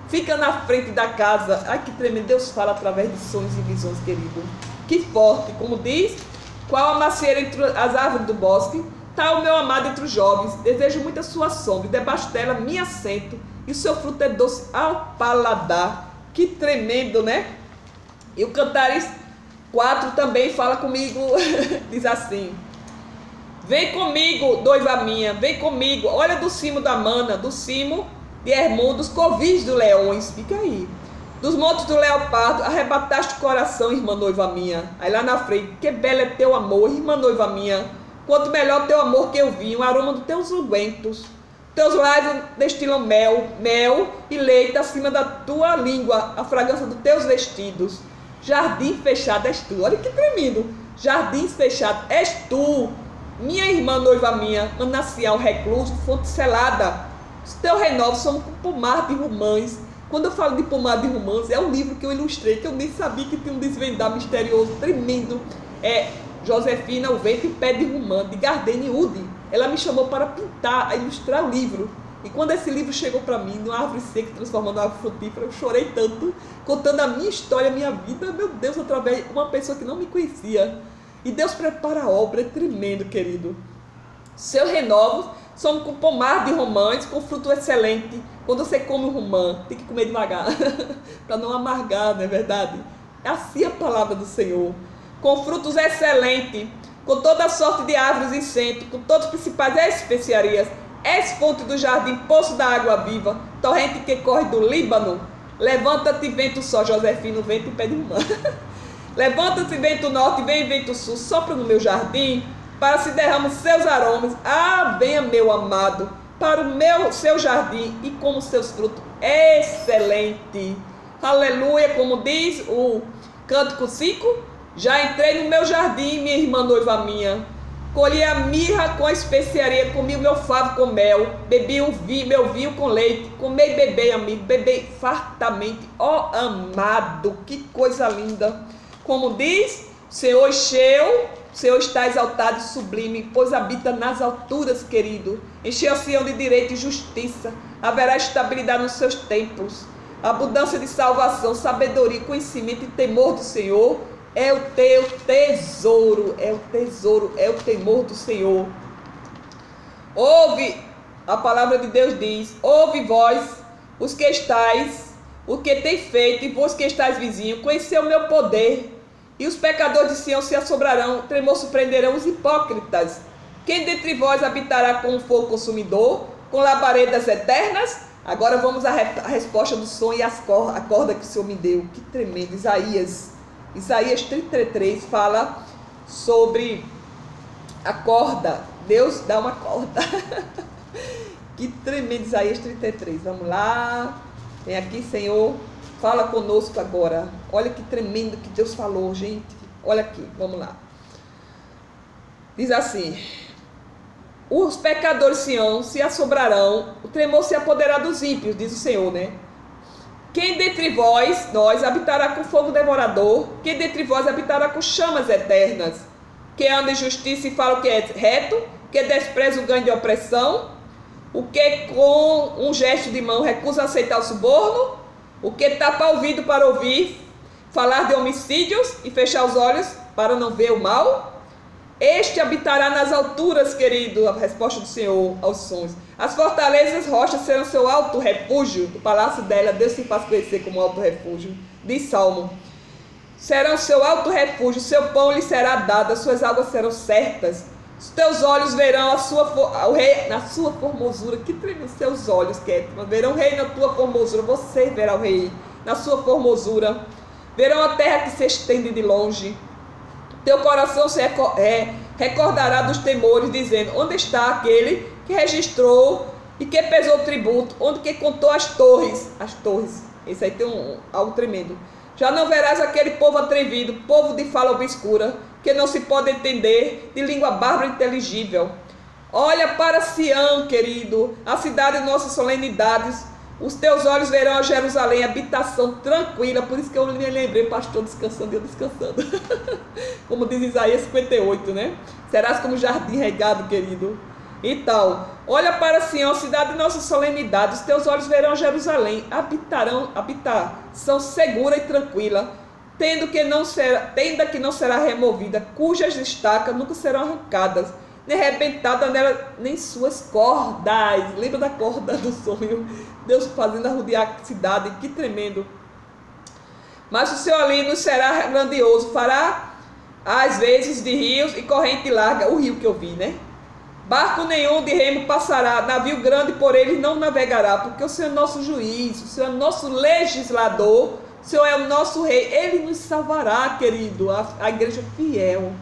Fica na frente da casa. Ai, que tremendo, Deus fala através de sonhos e visões, querido. Que forte, como diz, qual a macieira entre as árvores do bosque, Tá o meu amado entre os jovens, desejo muito a sua sombra, e debaixo dela me assento, e o seu fruto é doce ao paladar. Que tremendo, né? E o Cantares 4 também fala comigo, diz assim: vem comigo, noiva minha, vem comigo, olha do cimo da Mana, do cimo de Hermon, dos covis dos leões, fica aí, dos montes do leopardo, arrebataste o coração, irmã noiva minha. Aí lá na frente, que belo é teu amor, irmã noiva minha, quanto melhor teu amor que eu vi, o aroma dos teus ungüentos. Teus lábios destilam mel e leite acima da tua língua, a fragrância dos teus vestidos. Jardim fechado és tu. Olha que tremendo. Jardins fechados és tu, minha irmã noiva minha, manancial recluso, fonte selada. Os teus renovos são com pomar de romãs. Quando eu falo de pomar de romãs, é um livro que eu ilustrei, que eu nem sabia que tinha um desvendar misterioso, tremendo. É Josefina, o Vento e o Pé de Romã, de Gardene Wood. Ela me chamou para pintar, a ilustrar o livro. E quando esse livro chegou para mim, numa árvore seca, transformando em árvore frutífera, eu chorei tanto, contando a minha história, a minha vida, meu Deus, através de uma pessoa que não me conhecia. E Deus prepara a obra, é tremendo, querido. Seus renovos são com pomar de romãs, com fruto excelente. Quando você come o romã, tem que comer devagar, para não amargar, não é verdade? É assim a palavra do Senhor. Com frutos excelentes, com toda sorte de árvores e centro, com todos os principais especiarias. És fonte do jardim, poço da água viva, torrente que corre do Líbano. Levanta-te, vento só, Josefina, vento e pé de romã. Levanta-te, vento norte, vem vento sul, sopra no meu jardim, para se derramar seus aromas. Ah, venha, meu amado, para o seu jardim e como seus frutos. Excelente. Aleluia, como diz o Cântico 5. Já entrei no meu jardim, minha irmã noiva minha. Colhi a mirra com a especiaria, comi o meu favo com mel, bebi meu vinho com leite, comei e bebei, amigo, bebei fartamente, ó amado, que coisa linda. Como diz, Senhor está exaltado e sublime, pois habita nas alturas, querido. Encheu Sião de direito e justiça, haverá estabilidade nos seus templos, abundância de salvação, sabedoria, conhecimento e temor do Senhor. É o teu tesouro, é o temor do Senhor. Ouve, a palavra de Deus diz, ouve vós, os que estáis, o que tem feito, e vós que estáis vizinhos, conheceu o meu poder, e os pecadores de Sião se assombrarão, tremor surpreenderão os hipócritas. Quem dentre vós habitará com o fogo consumidor, com labaredas eternas? Agora vamos à resposta do som e a corda que o Senhor me deu. Que tremendo, Isaías 33 fala sobre a corda. Deus dá uma corda. Que tremendo, Isaías 33. Vamos lá. Vem aqui, Senhor. Fala conosco agora. Olha que tremendo que Deus falou, gente. Olha aqui, vamos lá. Diz assim: os pecadores Sião se assombrarão, o tremor se apoderará dos ímpios, diz o Senhor, né? Quem dentre vós, nós, habitará com fogo devorador? Quem dentre vós habitará com chamas eternas? Quem anda em justiça e fala o que é reto? Que despreza o ganho de opressão? O que com um gesto de mão recusa aceitar o suborno? O que tapa o ouvido para ouvir falar de homicídios e fechar os olhos para não ver o mal? Este habitará nas alturas, querido, a resposta do Senhor aos sons. As fortalezas rochas serão seu alto refúgio. Do palácio dela, Deus se faz conhecer como alto refúgio. Diz Salmo. Serão seu alto refúgio, seu pão lhe será dado, as suas águas serão certas. Os teus olhos verão o rei na sua formosura. Que tremendo, seus olhos, Kétima. Verão o rei na tua formosura. Você verá o rei na sua formosura. Verão a terra que se estende de longe. Teu coração se recordará dos temores, dizendo: onde está aquele que registrou e que pesou o tributo? Onde que contou as torres? As torres. Esse aí tem algo tremendo. Já não verás aquele povo atrevido, povo de fala obscura, que não se pode entender, de língua bárbara inteligível. Olha para Sião, querido, a cidade de nossas solenidades. Os teus olhos verão a Jerusalém, habitação tranquila. Por isso que eu me lembrei, pastor, descansando e eu descansando. Como diz Isaías 58, né? Serás como jardim regado, querido. Então, olha para Sião, cidade de nossas solenidades. Os teus olhos verão Jerusalém, habitação segura e tranquila, tenda que não será removida, cujas estacas nunca serão arrancadas. nem arrebentada nela, nem suas cordas. Lembra da corda do sonho? Deus fazendo arrodear a cidade, que tremendo. Mas o seu alívio será grandioso, fará às vezes de rios e corrente larga, o rio que eu vi, né? Barco nenhum de remo passará, navio grande por ele não navegará, porque o Senhor é nosso juiz, o Senhor é nosso legislador, o Senhor é o nosso rei, ele nos salvará, querido, a igreja fiel.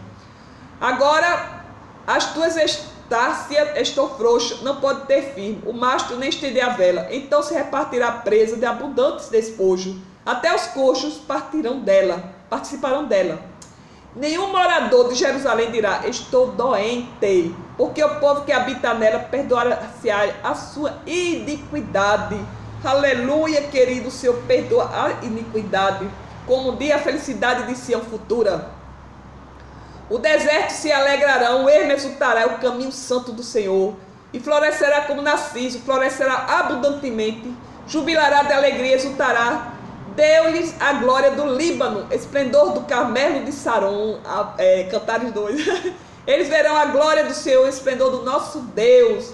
Agora, as tuas estárcias estão frouxas, não pode ter firme, o mastro nem estender a vela, então se repartirá a presa de abundantes despojos, até os coxos participarão dela. Nenhum morador de Jerusalém dirá, estou doente, porque o povo que habita nela perdoará-se a sua iniquidade. Aleluia, querido, o Senhor perdoa a iniquidade, como um dia a felicidade de Sião futura. O deserto se alegrarão, o ermo exultará, é o caminho santo do Senhor, e florescerá como narciso, florescerá abundantemente, jubilará de alegria, exultará. Deu-lhes a glória do Líbano, esplendor do Carmelo de Saron, Cantares 2. Eles verão a glória do Senhor, o esplendor do nosso Deus.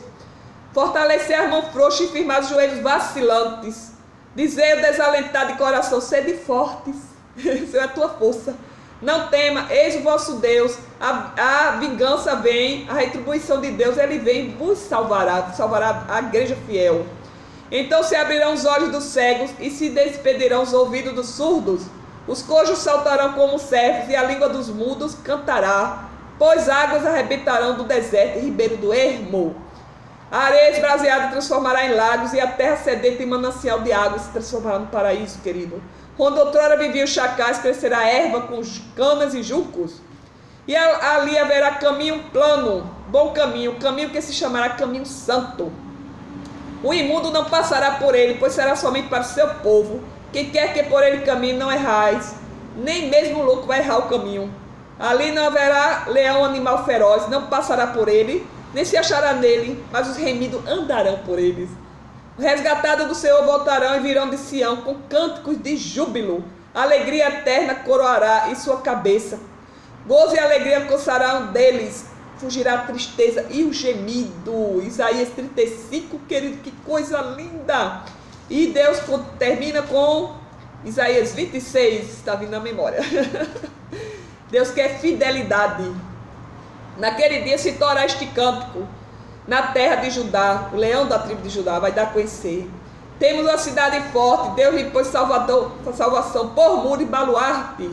Fortalecer as mãos frouxas e firmar os joelhos vacilantes. Dizer o desalentado de coração, sede fortes, Senhor é a tua força. Não tema, eis o vosso Deus, a vingança vem, a retribuição de Deus, ele vem, vos salvará a igreja fiel. Então se abrirão os olhos dos cegos e se despedirão os ouvidos dos surdos. Os cojos saltarão como servos e a língua dos mudos cantará, pois águas arrebentarão do deserto e ribeiro do ermo. A areia esbraseada transformará em lagos e a terra sedenta em manancial de águas se transformará no paraíso, querido. Onde outrora viviam os chacais, crescerá erva com canas e juncos. E ali haverá caminho plano, bom caminho, caminho que se chamará caminho santo. O imundo não passará por ele, pois será somente para o seu povo. Quem quer que por ele caminhe não errais, nem mesmo o louco vai errar o caminho. Ali não haverá leão, animal feroz, não passará por ele, nem se achará nele, mas os remidos andarão por eles. Os resgatados do Senhor voltarão e virão de Sião com cânticos de júbilo. A alegria eterna coroará em sua cabeça. Gozo e alegria alcançarão deles. Fugirá a tristeza e o gemido. Isaías 35, querido, que coisa linda. E Deus termina com Isaías 26, está vindo na memória. Deus quer fidelidade. Naquele dia se tornará este cântico. Na terra de Judá, o leão da tribo de Judá vai dar a conhecer. Temos uma cidade forte, Deus lhe pôs salvação por muro e baluarte.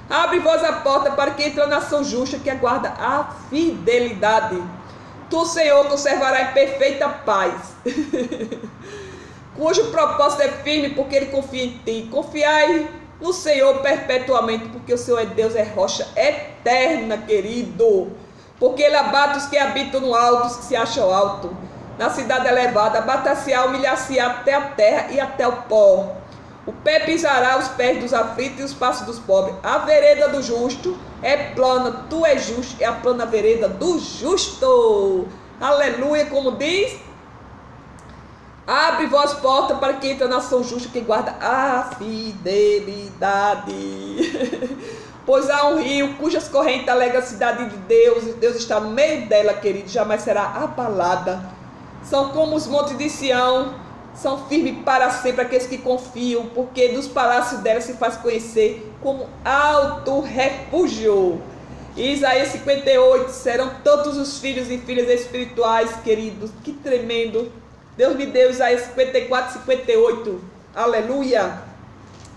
Abre vós a porta para que entre a nação justa que aguarda a fidelidade. Tu, Senhor, conservará em perfeita paz, cujo propósito é firme, porque ele confia em ti. Confiai no Senhor perpetuamente, porque o Senhor é Deus, é rocha eterna, querido. Porque ele abate os que habitam no alto, os que se acham alto. Na cidade elevada, abata-se-á, humilhar-se-á até a terra e até o pó. O pé pisará os pés dos aflitos e os passos dos pobres. A vereda do justo é plana, tu és justo, é a plana vereda do justo. Aleluia, como diz. Abre vós porta para que entre a nação justa que guarda a fidelidade. Pois há um rio cujas correntes alegram a cidade de Deus, e Deus está no meio dela, querido, jamais será abalada. São como os montes de Sião, são firmes para sempre aqueles que confiam, porque dos palácios dela se faz conhecer como alto refúgio. Isaías 58, serão tantos os filhos e filhas espirituais, queridos, que tremendo. Deus me deu Isaías 54, 58, aleluia.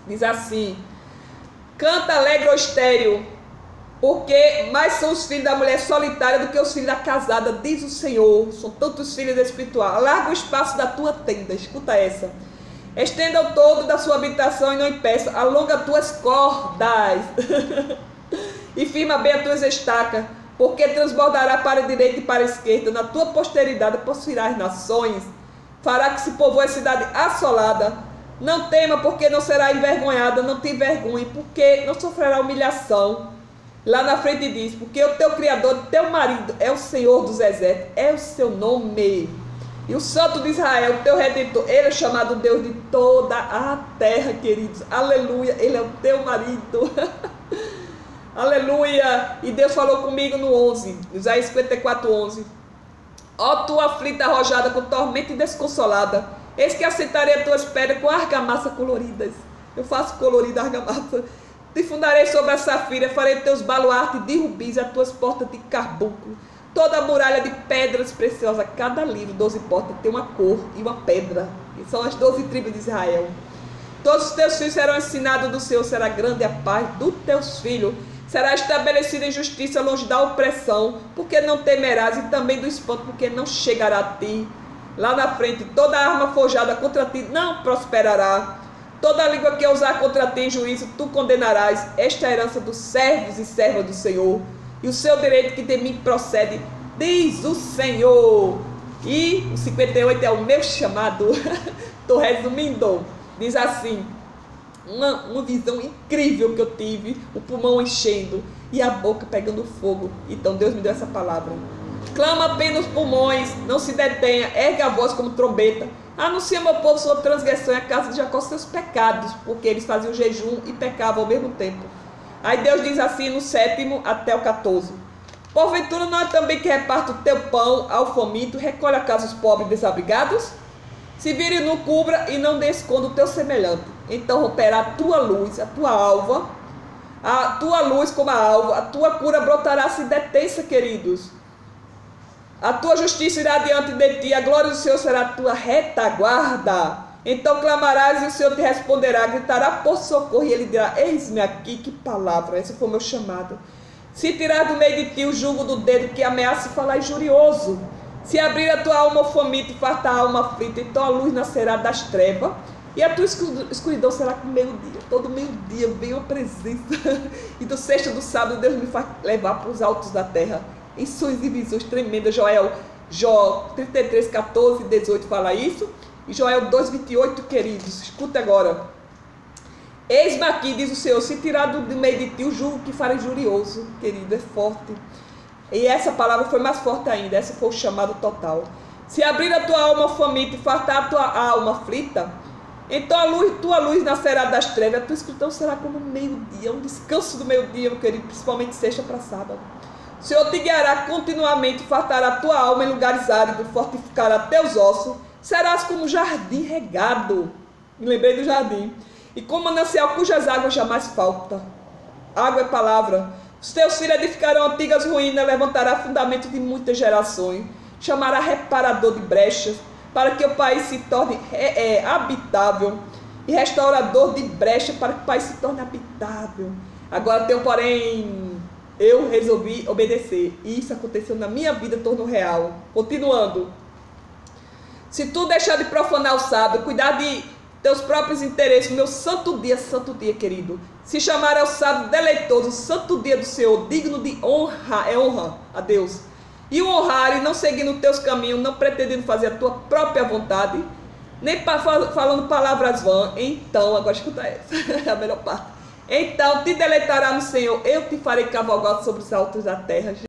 Diz assim: canta alegre, ó estéreo, porque mais são os filhos da mulher solitária do que os filhos da casada, diz o Senhor. São tantos filhos espirituais. Alarga o espaço da tua tenda, escuta essa. Estenda o todo da sua habitação e não impeça. Alonga tuas cordas e firma bem as tuas estacas, porque transbordará para a direita e para a esquerda. Na tua posteridade possuirás as nações. Fará que se povoe a cidade assolada. Não tema, porque não será envergonhada. Não te envergonhe, porque não sofrerá humilhação. Lá na frente diz: porque o teu Criador, teu marido, é o Senhor dos exércitos, é o seu nome. E o Santo de Israel, o teu Redentor, ele é chamado Deus de toda a terra, queridos. Aleluia, ele é o teu marido. Aleluia. E Deus falou comigo no 11, Isaías 54, 11. Ó tu aflita arrojada com tormenta e desconsolada, eis que assentarei as tuas pedras com argamassa coloridas. Eu faço colorida argamassa. Te fundarei sobre a safira, farei teus baluartes de rubis, as tuas portas de carbunco. Toda a muralha de pedras preciosas, cada livro, 12 portas, tem uma cor e uma pedra. E são as 12 tribos de Israel. Todos os teus filhos serão ensinados do Senhor, será grande a paz dos teus filhos. Será estabelecida em justiça longe da opressão, porque não temerás, e também do espanto, porque não chegará a ti. Lá na frente, toda arma forjada contra ti não prosperará. Toda língua que usar contra ti em juízo, tu condenarás. Esta é a herança dos servos e servas do Senhor, e o seu direito que de mim procede, diz o Senhor. E o 58 é o meu chamado. Estou resumindo. Diz assim: uma visão incrível que eu tive, o pulmão enchendo e a boca pegando fogo. Então Deus me deu essa palavra. Clama bem nos pulmões, não se detenha, ergue a voz como trombeta. Anuncia meu povo sua transgressão e a casa de Jacó seus pecados, porque eles faziam jejum e pecavam ao mesmo tempo. Aí Deus diz assim no 7º até o 14. Porventura não é também que reparta o teu pão ao faminto, recolhe a casa os pobres desabrigados? Se vire nu, cubra e não dê esconda o teu semelhante. Então romperá a tua luz, a tua alva, a tua luz como a alva, a tua cura brotará se detença, queridos. A tua justiça irá diante de ti, a glória do Senhor será a tua retaguarda. Então clamarás e o Senhor te responderá, gritará por socorro e ele dirá: eis-me aqui. Que palavra, esse foi o meu chamado. Se tirar do meio de ti o jugo do dedo que ameaça falar injurioso, se abrir a tua alma ao faminto e fartar a alma aflita, então a luz nascerá das trevas e a tua escuridão será como meio-dia. Todo meio-dia vem a presença. E do sexto do sábado Deus me faz levar para os altos da terra em sonhos e visões tremendas. Jó 33, 14 e 18 fala isso. E Joel 2, 28, queridos, escuta agora. Eis-me aqui, diz o Senhor, se tirar do meio de ti o jugo que fará injurioso, querido, é forte. E essa palavra foi mais forte ainda, essa foi o chamado total. Se abrir a tua alma faminta e fartar a tua alma aflita, então tua luz nascerá das trevas, a tua escuridão será como meio-dia, um descanso do meio-dia, meu querido, principalmente sexta para sábado. O Senhor te guiará continuamente, fartará a tua alma em lugares áridos, fortificará teus ossos, serás como um jardim regado. Me lembrei do jardim. E como manancial cujas águas jamais faltam. Água é palavra. Os teus filhos edificarão antigas ruínas, levantará fundamento de muitas gerações. Chamará reparador de brechas, para que o país se torne habitável. E restaurador de brechas, para que o país se torne habitável. Agora tem um porém, eu resolvi obedecer. E isso aconteceu na minha vida, tornou real. Continuando. Se tu deixar de profanar o sábado, cuidar de teus próprios interesses, meu santo dia, querido. Se chamar ao sábado deleitoso, santo dia do Senhor, digno de honra, é honra a Deus. E o honrar e não seguindo os teus caminhos, não pretendendo fazer a tua própria vontade, nem falando palavras vãs. Então, agora escuta essa, é a melhor parte. Então te deleitará no Senhor, eu te farei cavalgar sobre os altos da terra.